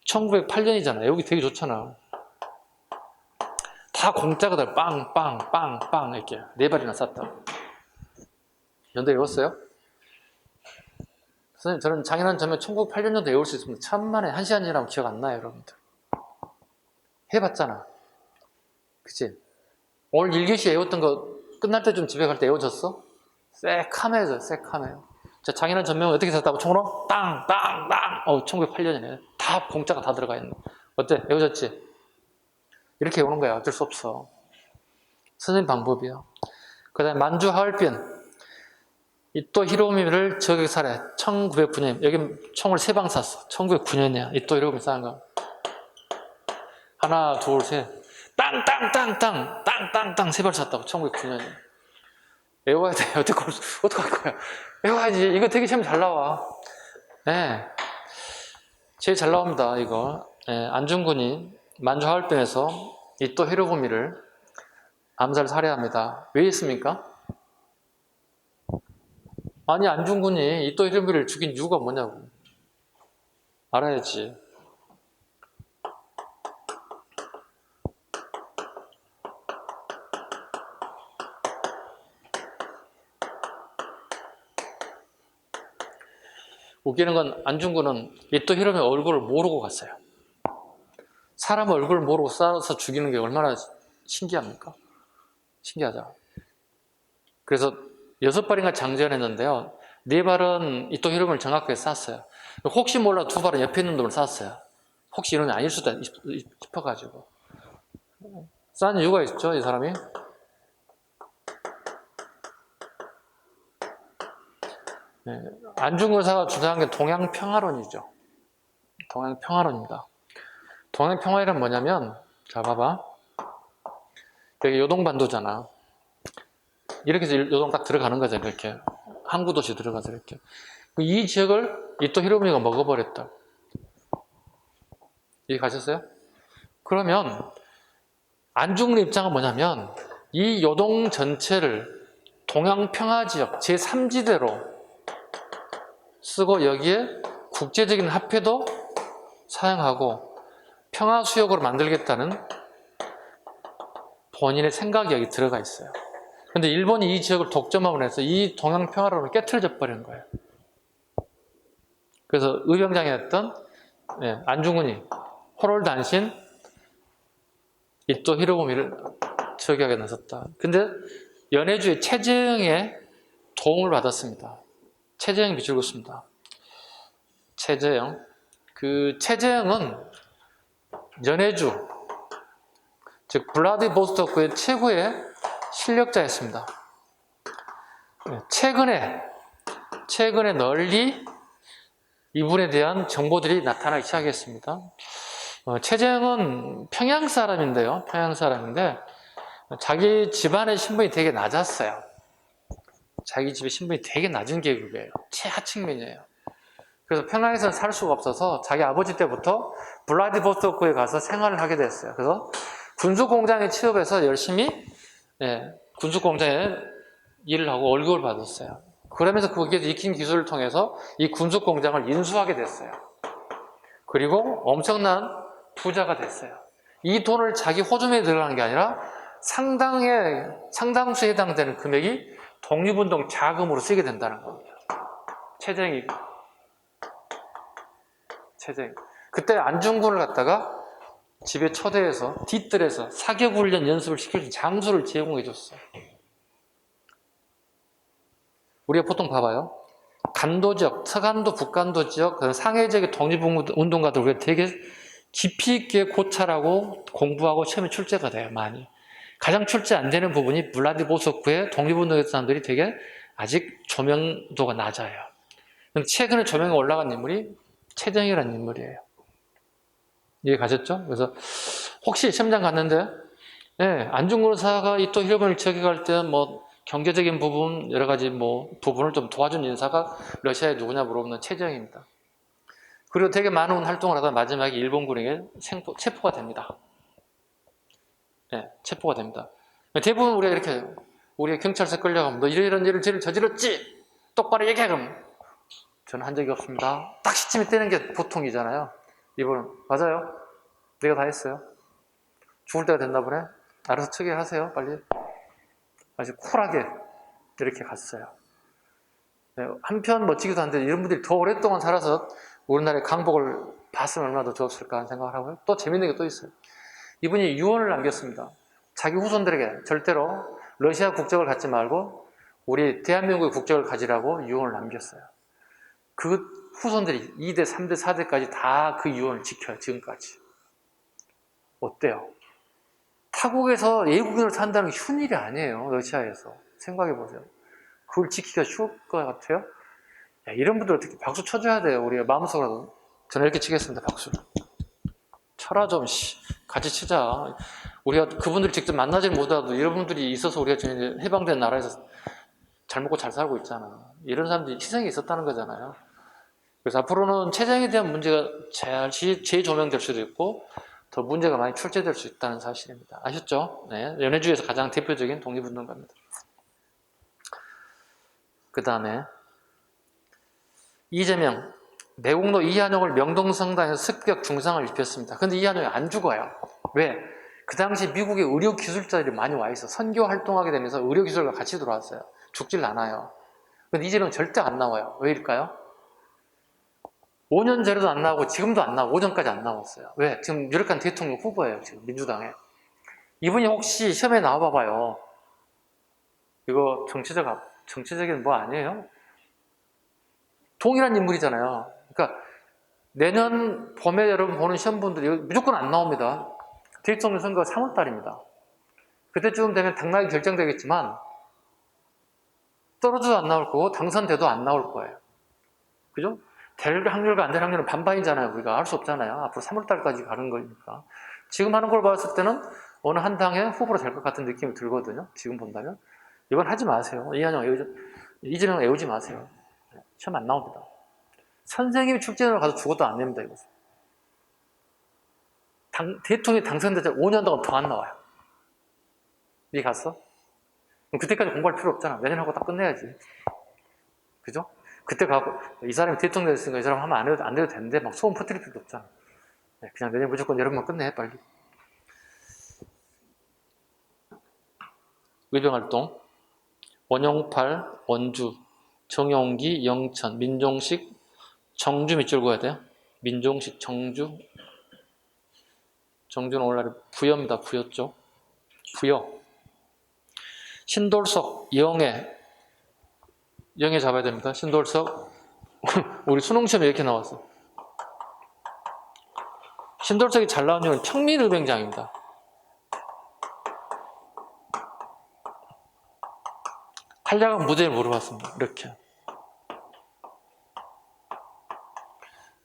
Speaker 1: 1908년이잖아. 여기 되게 좋잖아. 다 공짜거든. 빵빵빵빵 이렇게 4발이나 쐈다. 연도 외웠어요? 선생님 저는 장인환 전명 1908년도 외울 수 있습니다. 천만에 1시간 지나면 기억 안 나요. 여러분들. 해봤잖아. 그치? 오늘 1교시 외웠던 거 끝날 때 좀 집에 갈 때 외워졌어? 새카매져 새카매요. 자, 장인환 전명은 어떻게 샀다고? 총으로? 땅! 땅! 땅! 1908년이네. 다 공짜가 다 들어가 있는. 어때? 외워졌지? 이렇게 외우는 거야. 어쩔 수 없어. 선생님 방법이야. 그 다음에 만주 하얼빈. 이토 히로부미를 저격 살해. 1909년. 여기 총을 3방 쐈어. 1909년이야. 이토 히로부미 싼 거. 하나, 둘, 셋. 땅! 땅! 땅! 땅! 땅! 땅! 땅! 3발 쐈다고. 1909년이야. 외워야 돼. 어떡할 거야. 외워야지. 이거 되게 시험 잘 나와. 네. 제일 잘 나옵니다, 이거. 네. 안중근이 만주 하얼빈에서 이토 히로부미를 암살 살해합니다. 왜 했습니까? 아니, 안중근이 이토 히로부미를 죽인 이유가 뭐냐고. 알아야지. 웃기는 건 안중근은 이토 히로부미 얼굴을 모르고 갔어요. 사람 얼굴을 모르고 쏴서 죽이는 게 얼마나 신기합니까? 신기하죠. 그래서 6발인가 장전했는데요. 4발은 이토 히로부미를 정확하게 쐈어요. 혹시 몰라 2발은 옆에 있는 놈을 쐈어요. 혹시 이런 게 아닐 수도 싶어가지고. 싼 이유가 있죠, 이 사람이. 네. 안중근 의사가 주장한 게 동양평화론이죠. 동양평화론입니다. 동양평화론은 뭐냐면, 자, 봐봐. 여기 요동반도잖아. 이렇게 해서 요동 딱 들어가는 거죠, 이렇게. 항구 도시 들어가서 이렇게. 이 지역을 이토 히로부미가 먹어버렸다. 이해 가셨어요? 그러면, 안중근 입장은 뭐냐면, 이 요동 전체를 동양평화지역 제3지대로 쓰고 여기에 국제적인 화폐도 사용하고 평화수역으로 만들겠다는 본인의 생각이 여기 들어가 있어요. 그런데 일본이 이 지역을 독점하고 해서 이 동양평화론을 깨트려져 버리는 거예요. 그래서 의병장이었던 안중근이 호롤단신 이토 히로부미를 저격에 나섰다. 근데 연해주의 최재형의 도움을 받았습니다. 최재형이 비추고 있습니다. 최재형. 그 최재형은 연해주, 즉 블라디보스토크의 최고의 실력자였습니다. 최근에 널리 이분에 대한 정보들이 나타나기 시작했습니다. 최재형은 평양 사람인데요. 평양 사람인데 자기 집안의 신분이 되게 낮았어요. 자기 집의 신분이 되게 낮은 계급이에요. 최하층민이에요. 그래서 평양에서는 살 수가 없어서 자기 아버지 때부터 블라디보스토크에 가서 생활을 하게 됐어요. 그래서 군수공장에 취업해서 열심히 군수공장에 일을 하고 월급을 받았어요. 그러면서 거기에서 익힌 기술을 통해서 이 군수공장을 인수하게 됐어요. 그리고 엄청난 부자가 됐어요. 이 돈을 자기 호주머니에 들어가는 게 아니라 상당수에 해당되는 금액이 독립운동 자금으로 쓰게 된다는 겁니다. 최재형이. 그때 안중근을 갖다가 집에 초대해서 뒤뜰에서 사격훈련 연습을 시켜준 장소를 제공해 줬어요. 우리가 보통 봐봐요. 간도 지역, 서간도, 북간도 지역, 상해 지역의 독립운동가들 우리가 되게 깊이 있게 고찰하고 공부하고 시험에 출제가 돼요, 많이. 가장 출제 안 되는 부분이 블라디보스토크의 독립운동의 사람들이 되게 아직 조명도가 낮아요. 최근에 조명이 올라간 인물이 최재형이라는 인물이에요. 이해 가셨죠? 그래서 혹시 시험장 갔는데 안중근 의사가 이토 히로부미를 저격할 때 뭐 경제적인 부분 여러 가지 뭐 부분을 좀 도와준 인사가 러시아에 누구냐 물어보면 최재형입니다. 그리고 되게 많은 활동을 하다 마지막에 일본군에게 체포가 됩니다. 체포가 됩니다. 대부분 우리가 경찰서 끌려가면 너 이런 일을 저질렀지? 똑바로 얘기해. 그럼 저는 한 적이 없습니다. 딱 시침이 떼는 게 보통이잖아요. 이분은 맞아요. 내가 다 했어요. 죽을 때가 됐나 보네. 알아서 처리하세요. 빨리. 아주 쿨하게 이렇게 갔어요. 한편 멋지기도 한데 이런 분들이 더 오랫동안 살아서 우리나라의 강복을 봤으면 얼마나 더 좋았을까 하는 생각을 하고요. 또 재밌는 게 또 있어요. 이분이 유언을 남겼습니다. 자기 후손들에게 절대로 러시아 국적을 갖지 말고 우리 대한민국의 국적을 가지라고 유언을 남겼어요. 그 후손들이 2대, 3대, 4대까지 다 그 유언을 지켜요. 지금까지. 어때요? 타국에서 외국인으로 산다는 게 쉬운 일이 아니에요. 러시아에서. 생각해보세요. 그걸 지키기가 쉬울 것 같아요? 야, 이런 분들 어떻게 박수 쳐줘야 돼요. 우리가 마음속으로. 저는 이렇게 치겠습니다. 박수를. 쳐라 좀, 같이 치자. 우리가 그분들을 직접 만나지 못하도 이런 분들이 있어서 우리가 지금 해방된 나라에서 잘 먹고 잘 살고 있잖아. 이런 사람들이 희생이 있었다는 거잖아요. 그래서 앞으로는 체장에 대한 문제가 재조명될 수도 있고 더 문제가 많이 출제될 수 있다는 사실입니다. 아셨죠? 네, 연해주에서 가장 대표적인 독립운동가입니다. 그 다음에 이재명, 내곡로 이한용을 명동성당에서 습격 중상을 입혔습니다. 근데 이한용이 안 죽어요. 왜? 그 당시 미국의 의료기술자들이 많이 와 있어. 선교 활동하게 되면서 의료기술과 같이 들어왔어요. 죽질 않아요. 근데 이재명 절대 안 나와요. 왜일까요? 5년 전에도 안 나오고 지금도 안 나오고 5년까지 안 나왔어요. 왜? 지금 유력한 대통령 후보예요. 지금 민주당에. 이분이 혹시 시험에 나와봐봐요. 이거 정치적인 뭐 아니에요? 동일한 인물이잖아요. 그러니까 내년 봄에 여러분 보는 시험분들이 무조건 안 나옵니다. 대통령 선거가 3월달입니다. 그때쯤 되면 당락이 결정되겠지만 떨어져도 안 나올 거고 당선돼도 안 나올 거예요. 그죠? 될 확률과 안 될 확률은 반반이잖아요. 우리가 알 수 없잖아요. 앞으로 3월달까지 가는 거니까. 지금 하는 걸 봤을 때는 어느 한 당의 후보로 될 것 같은 느낌이 들거든요. 지금 본다면. 이건 하지 마세요. 이재명 애우지 마세요. 시험 안 나옵니다. 선생님이 축제를 가서 죽어도 안 됩니다. 이것은. 대통령이 당선되자 5년 동안 더 안 나와요. 이해 갔어? 그럼 그때까지 공부할 필요 없잖아. 내년하고 딱 끝내야지. 그죠? 그때 가고 이 사람이 대통령 됐으니까 이 사람 하면 안 해도 되는데 막 소문 퍼뜨릴 필요도 없잖아. 그냥 내년 무조건 여름만 끝내 빨리. 의병활동 원용팔, 원주, 정용기, 영천, 민종식, 정주 밑줄 그어야 돼요. 민종식, 정주. 정주는 오늘날의 부여입니다. 부여 쪽. 부여. 신돌석, 영해. 영해 잡아야 됩니다. 신돌석. 우리 수능시험에 이렇게 나왔어. 신돌석이 잘 나온 이유는 평민의병장입니다. 한량은 무대를 물어봤습니다. 이렇게.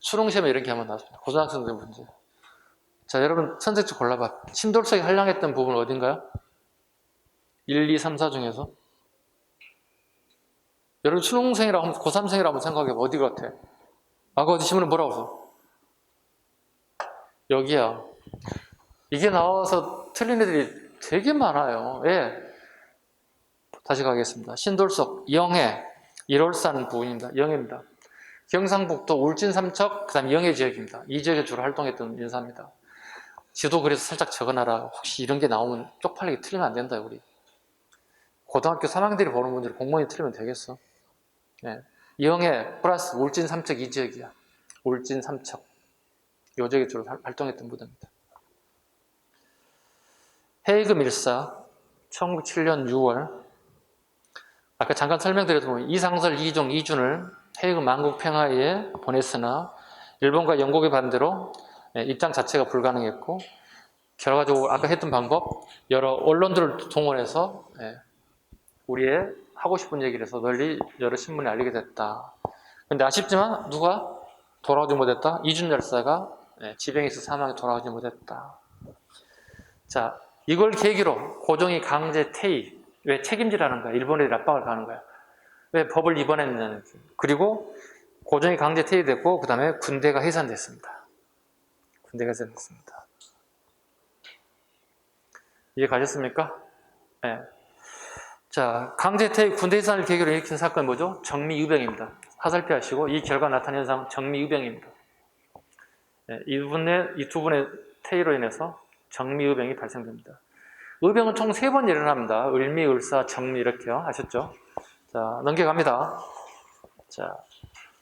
Speaker 1: 수능시험에 이렇게 한번 나왔습니다. 고등학생들 문제. 자, 여러분 선택지 골라봐. 신돌석이 한량했던 부분 어딘가요? 1, 2, 3, 4 중에서. 여러분 수능생이라고 하면 고3생이라고 한번 생각해봐. 어디 같아? 아까 어디 신문에 뭐라고 써? 여기야. 이게 나와서 틀린 애들이 되게 많아요. 예. 다시 가겠습니다. 신돌석, 영해, 일월산 부근입니다. 영해입니다. 경상북도 울진 삼척, 그 다음 영해 지역입니다. 이 지역에 주로 활동했던 인사입니다. 지도 그래서 살짝 적어놔라. 혹시 이런 게 나오면 쪽팔리게 틀리면 안 된다, 우리. 고등학교 3학년들이 보는 분들이 공무원이 틀리면 되겠어. 네. 영해 플러스 울진 삼척 이 지역이야. 울진 삼척. 이 지역에 주로 활동했던 부대입니다. 헤이그 밀사, 1907년 6월. 아까 잠깐 설명드렸던 이상설, 이종, 이준을 헤이그 만국 평화회에 보냈으나 일본과 영국의 반대로 입장 자체가 불가능했고 결과적으로 아까 했던 방법 여러 언론들을 동원해서 우리의 하고 싶은 얘기를 해서 널리 여러 신문에 알리게 됐다. 근데 아쉽지만 누가 돌아오지 못했다? 이준 열사가 지병에서 사망해 돌아오지 못했다. 자, 이걸 계기로 고종이 강제 퇴위, 왜 책임지라는 거야? 일본에 압박을 가는 거야. 왜 법을 위반했느냐는. 그리고 고종이 강제 퇴위됐고 그 다음에 군대가 해산됐습니다. 군대가 해산됐습니다. 이해 가셨습니까? 네. 자, 강제 퇴위, 군대 해산을 계기로 일으킨 사건이 뭐죠? 정미유병입니다. 화살표 하시고 이 결과 나타난 현상은 정미유병입니다. 네, 이 두 분의 퇴위로 인해서 정미의병이 발생됩니다. 의병은 총 3번 일어납니다. 을미, 을사, 정미 이렇게요. 아셨죠? 자, 넘겨갑니다. 자,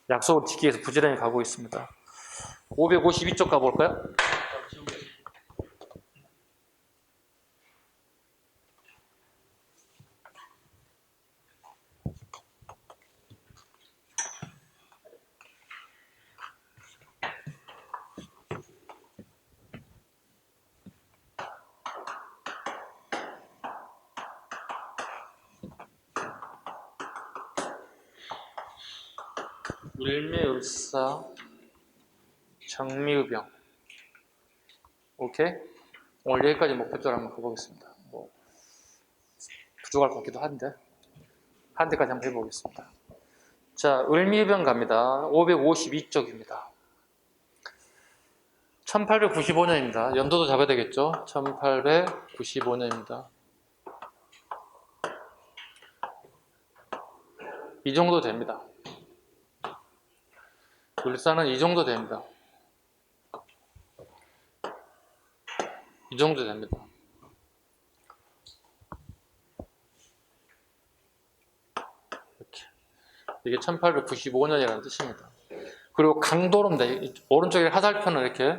Speaker 1: 약속을 지키기 위해서 부지런히 가고 있습니다. 552쪽 가볼까요? 을미을사 정미의병. 오케이? 오늘 여기까지 목표적으로 한번 해보겠습니다. 뭐 부족할 것 같기도 한데 한 대까지 한번 해보겠습니다. 자, 을미의병 갑니다. 552쪽입니다. 1895년입니다. 연도도 잡아야 되겠죠? 1895년입니다. 이 정도 됩니다. 을사는 이 정도 됩니다. 이 정도 됩니다. 이렇게. 이게 1895년이라는 뜻입니다. 그리고 강도로입니다. 오른쪽에 화살표는 이렇게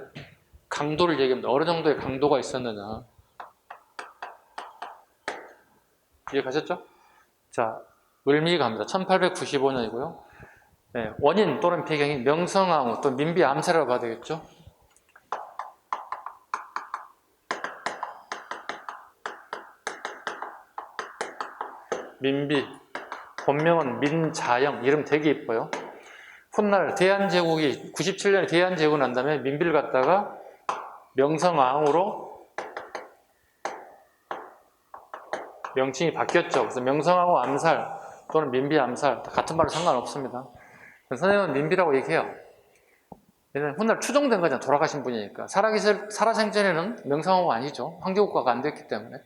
Speaker 1: 강도를 얘기합니다. 어느 정도의 강도가 있었느냐. 이해가셨죠? 자, 을미 갑니다. 1895년이고요. 네, 원인 또는 배경이 명성황후 또 민비 암살이라고 봐야 되겠죠? 민비, 본명은 민자영, 이름 되게 이뻐요. 훗날 대한제국이 97년에 대한제국이 난 다음에 민비를 갖다가 명성황후로 명칭이 바뀌었죠. 그래서 명성황후 암살 또는 민비 암살 같은 말은 상관없습니다. 선생님은 민비라고 얘기해요. 얘는 훗날 추종된 거잖아요. 돌아가신 분이니까. 살아생전에는 명성황후 아니죠. 황제국가가 안 됐기 때문에.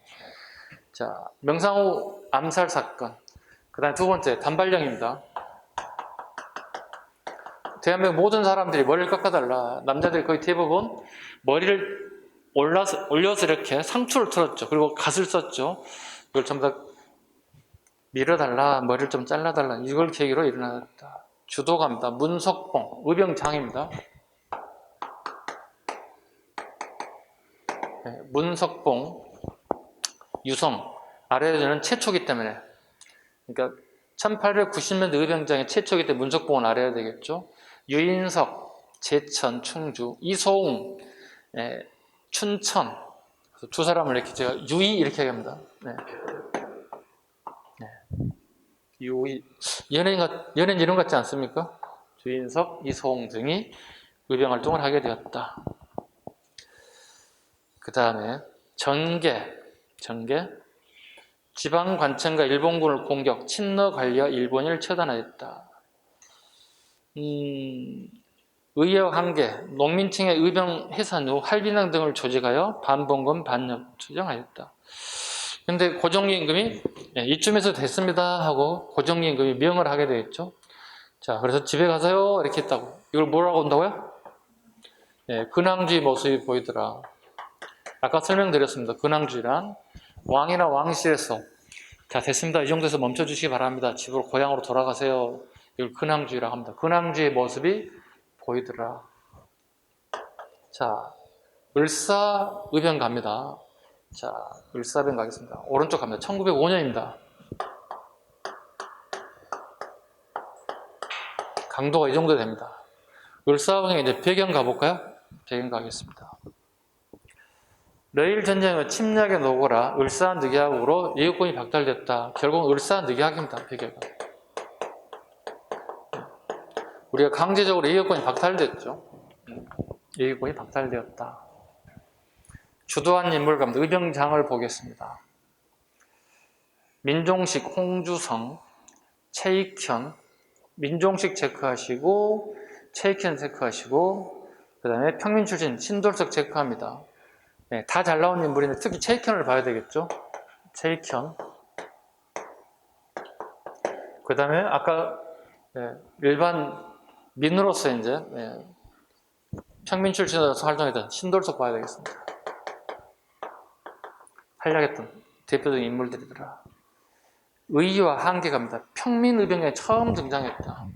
Speaker 1: 자, 명성황후 암살 사건. 그 다음에 두 번째 단발령입니다. 대한민국 모든 사람들이 머리를 깎아달라. 남자들이 거의 대부분 머리를 올려서 이렇게 상투를 틀었죠. 그리고 갓을 썼죠. 이걸 전부 다 밀어달라, 머리를 좀 잘라달라. 이걸 계기로 일어났다. 주도가입니다. 문석봉, 의병장입니다. 네, 문석봉, 유성, 아래에는 최초기 때문에. 그러니까 1890년대 의병장의 최초기 때문에 문석봉은 알아야 되겠죠. 유인석, 제천, 충주, 이소웅, 춘천. 두 사람을 이렇게 제가 유이 이렇게 얘기합니다. 네. 네. 유이. 연예인 이름 같지 않습니까? 유인석, 이소웅 등이 의병 활동을 하게 되었다. 그 다음에 전개. 지방관청과 일본군을 공격, 친러 관리와 일본인을 처단하였다. 의회와 관계, 농민층의 의병 해산 후 할빈왕 등을 조직하여 반봉건 반역 추정하였다. 근데 고정임금이 이쯤에서 됐습니다 하고 고정임금이 명을 하게 되겠죠. 자, 그래서 집에 가세요 이렇게 했다고. 이걸 뭐라고 한다고요? 근황주의 모습이 보이더라. 아까 설명드렸습니다. 근황주의란 왕이나 왕실에서 자, 됐습니다. 이 정도에서 멈춰주시기 바랍니다. 집으로 고향으로 돌아가세요. 이걸 근황주의라고 합니다. 근황주의 모습이 보이더라. 자, 을사의병 갑니다. 자, 을사병 가겠습니다. 오른쪽 갑니다. 1905년입니다. 강도가 이 정도 됩니다. 을사병의 이제 배경 가볼까요? 배경 가겠습니다. 러일 전쟁의 침략의 노고라 을사늑약으로 예우권이 박탈됐다. 결국 을사늑약입니다. 배경은. 우리가 강제적으로 예우권이 박탈됐죠. 예우권이 박탈되었다. 주도한 인물 갑니다. 의병장을 보겠습니다. 민종식, 홍주성, 최익현, 민종식 체크하시고 최익현 체크하시고 그 다음에 평민 출신 신돌석 체크합니다. 네, 다 잘 나온 인물인데 특히 최익현을 봐야 되겠죠. 최익현. 그 다음에 아까 일반 민으로서 이제 평민 출신으로서 활동했던 신돌석 봐야 되겠습니다. 활약했던 대표적인 인물들이더라. 의의와 한계 갑니다. 평민의병에 처음 등장했다.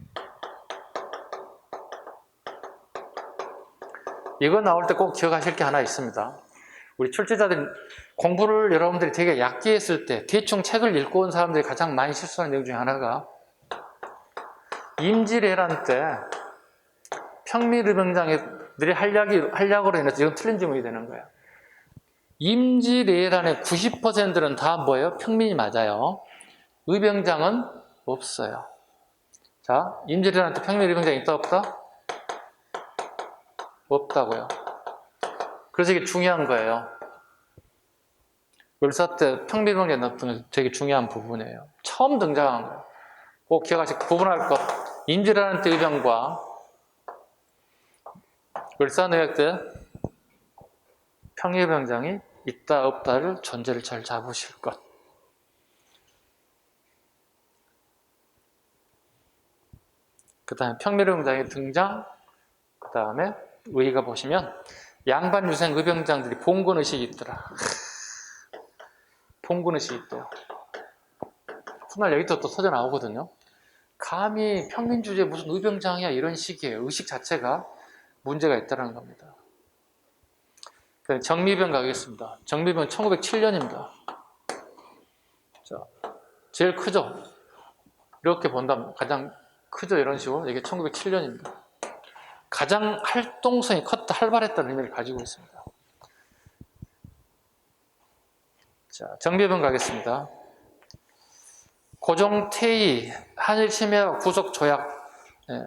Speaker 1: 이거 나올 때 꼭 기억하실 게 하나 있습니다. 우리 출제자들 공부를 여러분들이 되게 얕게 했을 때 대충 책을 읽고 온 사람들이 가장 많이 실수하는 내용 중에 하나가 임질왜란 때 평민의병장들이 활약으로 인해서 이건 틀린 질문이 되는 거예요. 임질왜란의 90%는 다 뭐예요? 평민이 맞아요. 의병장은 없어요. 자, 임질이한테 평밀 의병장이 있다 없다? 없다고요. 그래서 이게 중요한 거예요. 을사 때 평밀 의병장이 나쁘는 되게 중요한 부분이에요. 처음 등장한 거예요. 꼭 기억하시고 구분할 것. 임질이한테 의병과 을사노약 때 평밀 의병장이 있다 없다를 전제를 잘 잡으실 것. 그 다음에 평밀 의병장의 등장, 그 다음에 의의가 보시면 양반 유생 의병장들이 봉건의식이 있더라. 봉건의식이 있대요. 훗날 여기도 또 터져 나오거든요. 감히 평민주제에 무슨 의병장이야 이런 식이에요. 의식 자체가 문제가 있다는 겁니다. 정미병 가겠습니다. 정미병 1907년입니다. 자, 제일 크죠? 이렇게 본다면 가장 크죠? 이런 식으로. 이게 1907년입니다. 가장 활동성이 컸다, 활발했다는 의미를 가지고 있습니다. 자, 정미병 가겠습니다. 고종태의 한일 침해와 구속 조약. 예.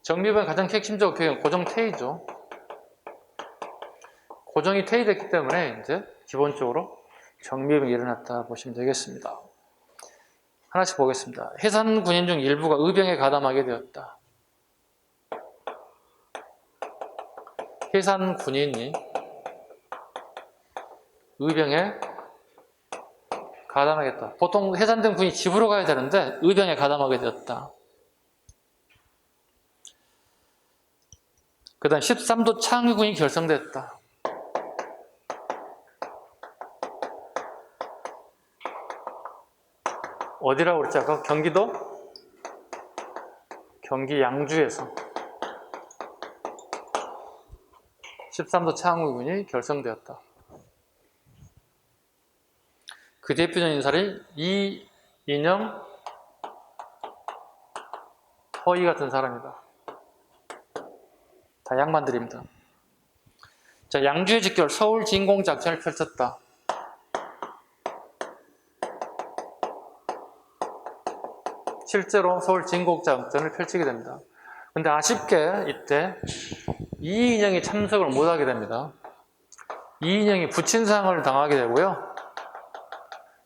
Speaker 1: 정미병의 가장 핵심적 교육은 고종태의죠. 고종이 퇴위됐기 때문에 이제 기본적으로 정미병이 일어났다 보시면 되겠습니다. 하나씩 보겠습니다. 해산 군인 중 일부가 의병에 가담하게 되었다. 해산 군인이 의병에 가담하겠다. 보통 해산된 군이 집으로 가야 되는데 의병에 가담하게 되었다. 그 다음 13도 창의군이 결성됐다. 어디라고 그랬지 아까? 경기도? 경기 양주에서 13도 창의군이 결성되었다. 그 대표적인 인사를 이인영, 허희 같은 사람이다. 다 양반들입니다. 자, 양주에 직결 서울 진공 작전을 펼쳤다. 실제로 서울 진공 작전을 펼치게 됩니다. 근데 아쉽게 이때 이인영이 참석을 못하게 됩니다. 이인영이 부친상을 당하게 되고요.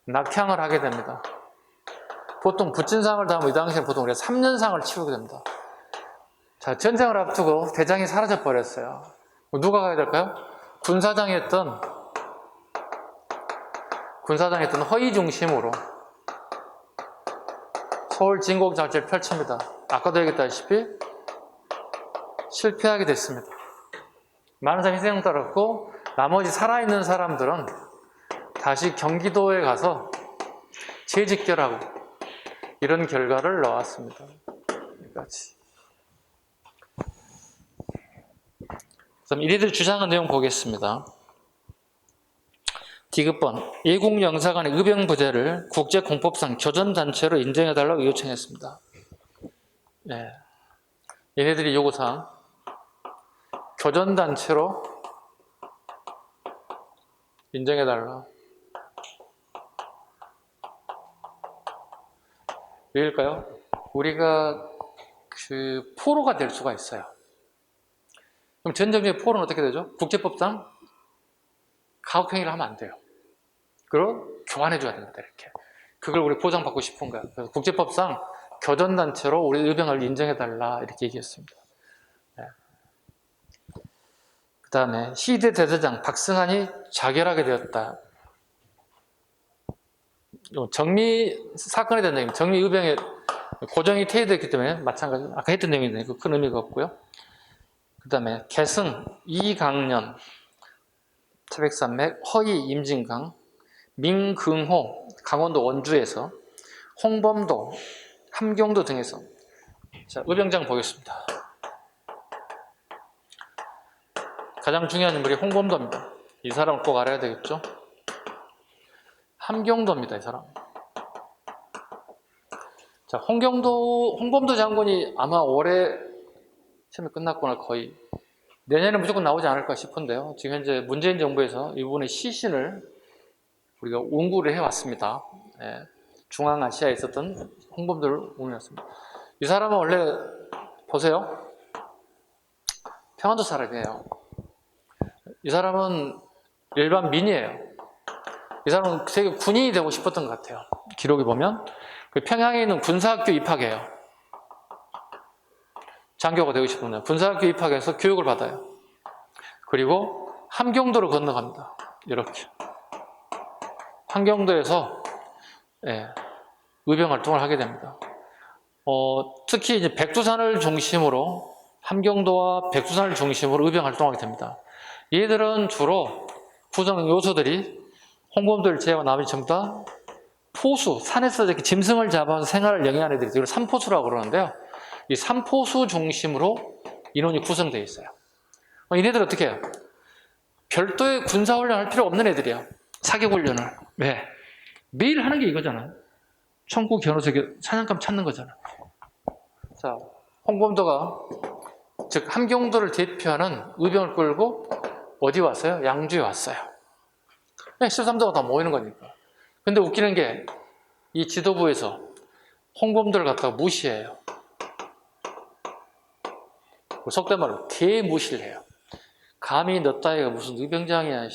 Speaker 1: 낙향을 하게 됩니다. 보통 부친상을 당하면 이 당시에 보통 우리가 3년상을 치르게 됩니다. 자, 전쟁을 앞두고 대장이 사라져 버렸어요. 누가 가야 될까요? 군사장이 했던 허위 중심으로 서울 진공 작전을 펼칩니다. 아까도 얘기했다시피 실패하게 됐습니다. 많은 사람이 희생을 따랐고 나머지 살아있는 사람들은 다시 경기도에 가서 재직결하고 이런 결과를 넣었습니다. 여기까지. 그럼 이들이 주장한 내용 보겠습니다. 디귿번 예국영사관의 의병부대를 국제공법상 교전단체로 인정해달라고 요청했습니다. 네. 얘네들이 요구사항 교전단체로 인정해달라. 왜일까요? 우리가 포로가 될 수가 있어요. 그럼 전쟁 중에 포로는 어떻게 되죠? 국제법상 가혹행위를 하면 안 돼요. 그걸 교환해줘야 된다, 이렇게. 그걸 우리 보장받고 싶은 거야. 그래서 국제법상 교전단체로 우리 의병을 인정해달라, 이렇게 얘기했습니다. 네. 그 다음에 시대 대대장 박승환이 자결하게 되었다. 정미 사건에 대한 내용, 정미 의병에 고종이 퇴위됐기 때문에 마찬가지, 아까 했던 내용인데 큰 의미가 없고요. 그 다음에 계승, 이강년, 태백산맥, 허이, 임진강, 민긍호, 강원도 원주에서, 홍범도, 함경도 등에서. 자, 의병장 보겠습니다. 가장 중요한 인물이 홍범도입니다. 이 사람을 꼭 알아야 되겠죠? 함경도입니다, 이 사람. 자, 홍범도 장군이 아마 올해 시험이 끝났거나 거의 내년에 무조건 나오지 않을까 싶은데요. 지금 현재 문재인 정부에서 이분의 시신을 우리가 운구를 해왔습니다. 예, 중앙아시아에 있었던 홍범도를 운구했습니다. 이 사람은 원래 보세요. 평안도 사람이에요. 이 사람은 일반 민이에요. 이 사람은 되게 군인이 되고 싶었던 것 같아요. 기록에 보면 그 평양에 있는 군사학교 입학해요. 장교가 되고 싶으면 군사학교 입학해서 교육을 받아요. 그리고 함경도를 건너갑니다. 이렇게 함경도에서 의병 활동을 하게 됩니다. 특히 이제 백두산을 중심으로 함경도와 백두산을 중심으로 의병 활동하게 됩니다. 얘들은 주로 구성 요소들이 홍범도를 제외하고 나머지 전부 다 포수, 산에서 이렇게 짐승을 잡아서 생활을 영위하는 애들이 이걸 삼포수라고 그러는데요. 이 삼포수 중심으로 인원이 구성되어 있어요. 이네들 어떻게 해요? 별도의 군사훈련 할 필요 없는 애들이에요. 사격훈련을. 왜? 매일 하는 게 이거잖아요. 천국 견우서 사냥감 찾는 거잖아요. 자, 홍범도가 즉 함경도를 대표하는 의병을 끌고 어디 왔어요? 양주에 왔어요. 13도가 다 모이는 거니까. 근데 웃기는 게 이 지도부에서 홍범도를 갖다가 무시해요. 속된 말로 개무시를 해요. 감히 너 따위가 무슨 의병장이야,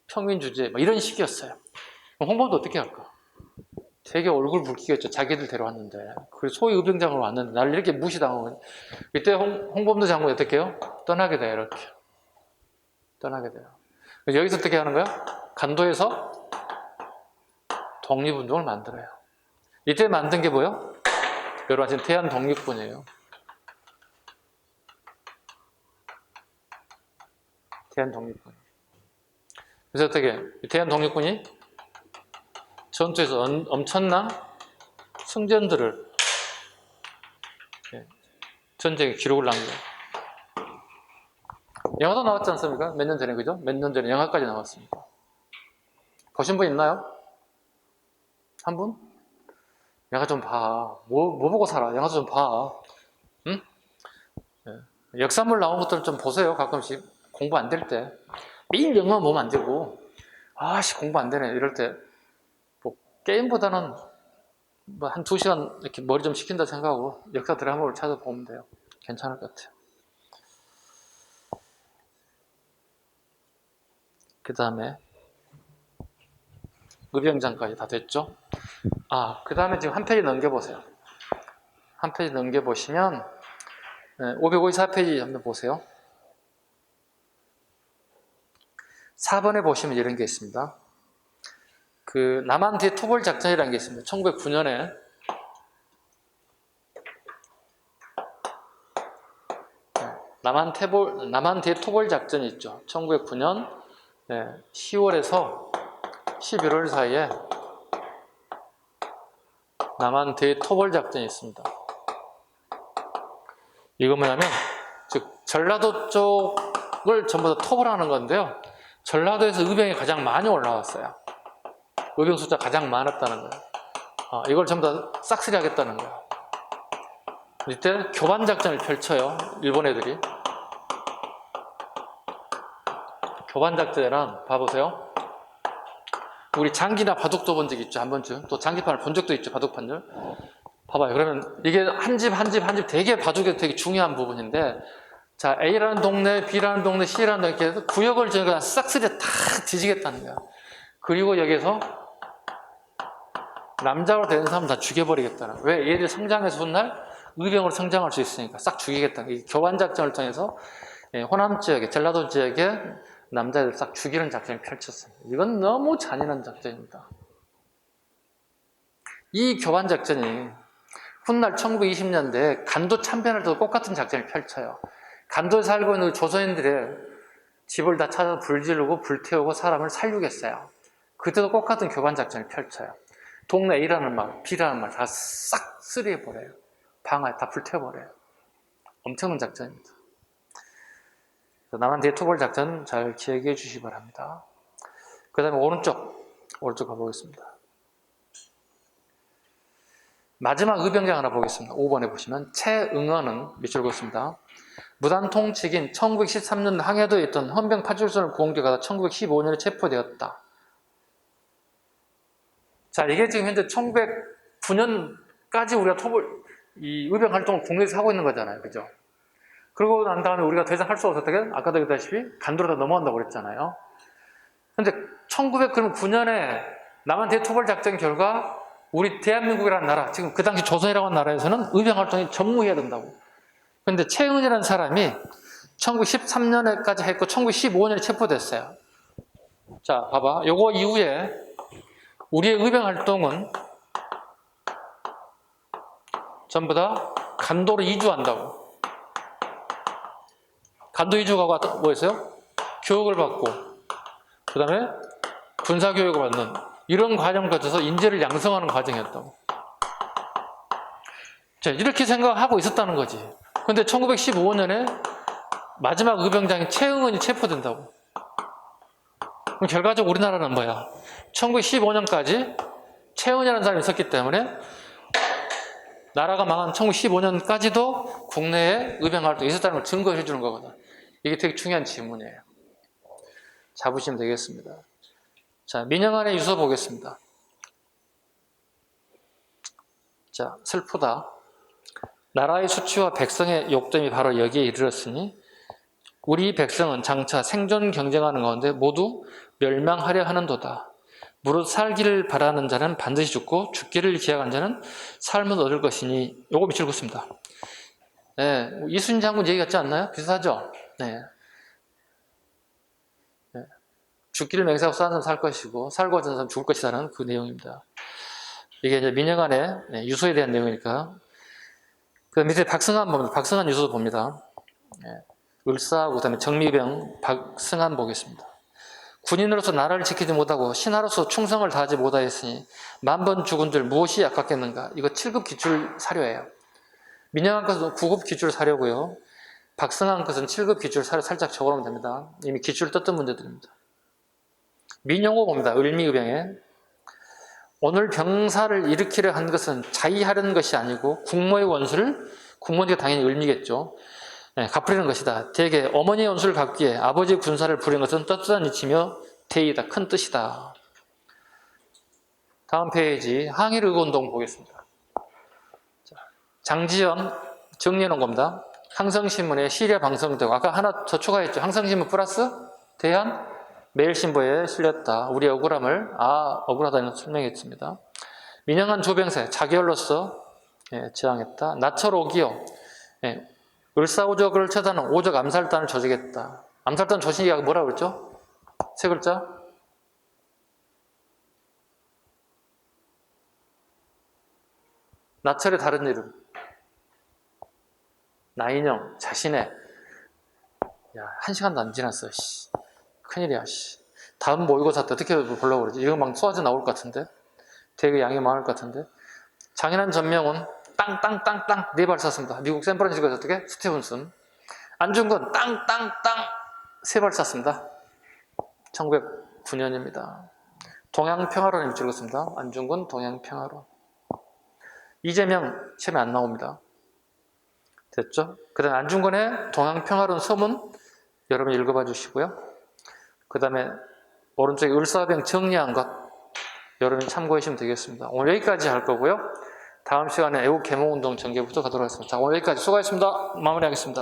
Speaker 1: 평민 주제, 이런 식이었어요. 그럼 홍범도 어떻게 할까? 되게 얼굴 붉히겠죠. 자기들 데려왔는데. 소위 의병장으로 왔는데 나를 이렇게 무시당하고. 이때 홍범도 장군이 어떻게 해요? 떠나게 돼요. 이렇게. 떠나게 돼요. 여기서 어떻게 하는 거야? 간도에서 독립운동을 만들어요. 이때 만든 게 뭐예요? 여러분 지금 대한독립군이에요. 대한독립군. 그래서 어떻게 대한독립군이 전투에서 엄청난 승전들을 전쟁의 기록을 남겨요. 영화도 나왔지 않습니까? 몇 년 전에, 그죠? 몇 년 전에 영화까지 나왔습니다. 보신 분 있나요? 한 분? 영화 좀 봐. 뭐 보고 살아? 영화 좀 봐. 응? 역사물 나온 것들은 좀 보세요. 가끔씩 공부 안 될 때. 매일 영화 보면 안 되고, 공부 안 되네. 이럴 때, 게임보다는 한 2시간 이렇게 머리 좀 식힌다 생각하고 역사 드라마를 찾아보면 돼요. 괜찮을 것 같아요. 그 다음에 의병장까지 다 됐죠? 그 다음에 지금 한 페이지 넘겨보세요. 한 페이지 넘겨보시면 554페이지 한번 보세요. 4번에 보시면 이런 게 있습니다. 그 남한 대토벌 작전이라는 게 있습니다. 1909년에 남한 대토벌 작전이 있죠. 1909년 10월에서 11월 사이에 남한 대토벌 작전이 있습니다. 이거 뭐냐면 즉 전라도 쪽을 전부 다 토벌하는 건데요. 전라도에서 의병이 가장 많이 올라왔어요. 의병 숫자 가장 많았다는 거예요. 이걸 전부 다 싹쓸이 하겠다는 거예요. 이때 교반작전을 펼쳐요. 일본 애들이. 교반작전이란 봐보세요. 우리 장기나 바둑도 본 적 있죠. 한 번쯤. 또 장기판을 본 적도 있죠. 바둑판을. 봐봐요. 그러면 이게 한 집 되게 바둑에 되게 중요한 부분인데, 자, A라는 동네, B라는 동네, C라는 동네 이렇게 해서 구역을 저희가 싹쓸이 다 뒤지겠다는 거야. 그리고 여기서 남자로 되는 사람 다 죽여버리겠다는 거야. 왜? 얘들 성장해서 훗날 의병으로 성장할 수 있으니까 싹 죽이겠다는 거야. 이 교환작전을 통해서 호남 지역에, 전라도 지역에 남자들 싹 죽이는 작전을 펼쳤습니다. 이건 너무 잔인한 작전입니다. 이 교환작전이 훗날 1920년대에 간도 참변을 둬도 똑같은 작전을 펼쳐요. 간도에 살고 있는 조선인들의 집을 다 찾아서 불 지르고 불태우고 사람을 살리겠어요. 그때도 똑같은 교환작전을 펼쳐요. 동네 A라는 말, B라는 말 다 싹 쓰리해버려요. 방아에 다 불태워버려요. 엄청난 작전입니다. 남한 대토벌 작전 잘 기억해 주시기 바랍니다. 그 다음에 오른쪽 가보겠습니다. 마지막 의병장 하나 보겠습니다. 5번에 보시면 최응원은 밑줄 긋습니다. 무단 통치긴 1913년 항해도에 있던 헌병 파출소를 구원되다가 1915년에 체포되었다. 자, 이게 지금 현재 1909년까지 우리가 이 의병 활동을 국내에서 하고 있는 거잖아요. 그죠? 그러고 난 다음에 우리가 더 이상 할 수 없었던 게 아까도 얘기했다시피 간도로 다 넘어간다고 그랬잖아요. 근데 1909년에 남한 대토벌 작전 결과 우리 대한민국이라는 나라, 지금 그 당시 조선이라고 하는 나라에서는 의병 활동이 전무해야 된다고. 근데 최은이라는 사람이 1913년에까지 했고 1915년에 체포됐어요. 자, 봐봐. 요거 이후에 우리의 의병 활동은 전부 다 간도로 이주한다고. 간도 이주가 뭐였어요? 교육을 받고 그 다음에 군사교육을 받는 이런 과정을 거쳐서 인재를 양성하는 과정이었다고. 자, 이렇게 생각하고 있었다는 거지. 근데 1915년에 마지막 의병장인 최응은이 체포된다고. 그럼 결과적으로 우리나라는 뭐야? 1915년까지 최은이라는 사람이 있었기 때문에 나라가 망한 1915년까지도 국내에 의병 활동이 있었다는 걸 증거해 주는 거거든. 이게 되게 중요한 질문이에요. 잡으시면 되겠습니다. 자, 민영안의 유서 보겠습니다. 자, 슬프다. 나라의 수치와 백성의 욕됨이 바로 여기에 이르렀으니 우리 백성은 장차 생존 경쟁하는 가운데 모두 멸망하려 하는도다. 무릇 살기를 바라는 자는 반드시 죽고 죽기를 기약한 자는 삶을 얻을 것이니. 요거 밑줄 긋습니다. 네, 이순신 장군 얘기 같지 않나요? 비슷하죠? 네. 네. 죽기를 맹세하고 사는 사람 살 것이고 살고 하는 사람 죽을 것이라는 그 내용입니다. 이게 이제 민영안의 유서에 대한 내용이니까. 그 밑에 박승한 봅니다. 박승한 유서도 봅니다. 네. 을사하고 그다음에 정미병 박승한 보겠습니다. 군인으로서 나라를 지키지 못하고 신하로서 충성을 다하지 못하였으니 만번 죽은들 무엇이 아깝겠는가. 이거 7급 기출 사료예요. 민영한 것은 9급 기출 사료고요. 박승한 것은 7급 기출 사료 살짝 적어놓으면 됩니다. 이미 기출을 떴던 문제들입니다. 민영호 봅니다. 을미의병에 오늘 병사를 일으키려 한 것은 자의하려는 것이 아니고 국모의 원수를, 국모니까 당연히 을미겠죠. 네, 갚으려는 것이다. 대개 어머니의 원수를 갚기에 아버지의 군사를 부린 것은 떳떳한 이치며 대의다. 큰 뜻이다. 다음 페이지 항일 의거운동 보겠습니다. 자, 장지연 정리해놓은 겁니다. 항성신문에 시리아 방송되고 아까 하나 더 추가했죠. 항성신문 플러스 대한 매일신보에 실렸다. 우리의 억울함을 억울하다는 설명했습니다. 민영한 조병세 자결로서 저항했다. 나철 오기요. 을사오적을 처단한 오적 암살단을 조직했다. 암살단 조직이 뭐라고 그랬죠? 세 글자? 나철의 다른 이름. 나인영 자신의 1시간도 안 지났어. 씨. 큰일이야. 씨. 다음 모의고사 때 어떻게 보려고 그러지? 이거 막 쏟아져 나올 것 같은데? 되게 양이 많을 것 같은데? 장인한 전명은 땅땅땅땅 4발 쐈습니다. 미국 샌프란시스코에서 어떻게? 스티븐슨. 안중근 땅땅땅 3발 쐈습니다. 1909년입니다. 동양평화론을 찍었습니다. 안중근 동양평화론. 이재명 시험에 안 나옵니다. 됐죠? 그 다음에 안중근의 동양평화론 서문 여러분 읽어봐 주시고요. 그 다음에 오른쪽에 을사병 정리한 것 여러분이 참고해 주시면 되겠습니다. 오늘 여기까지 할 거고요. 다음 시간에 애국 계몽운동 전개부터 가도록 하겠습니다. 자, 오늘 여기까지 수고하셨습니다. 마무리하겠습니다.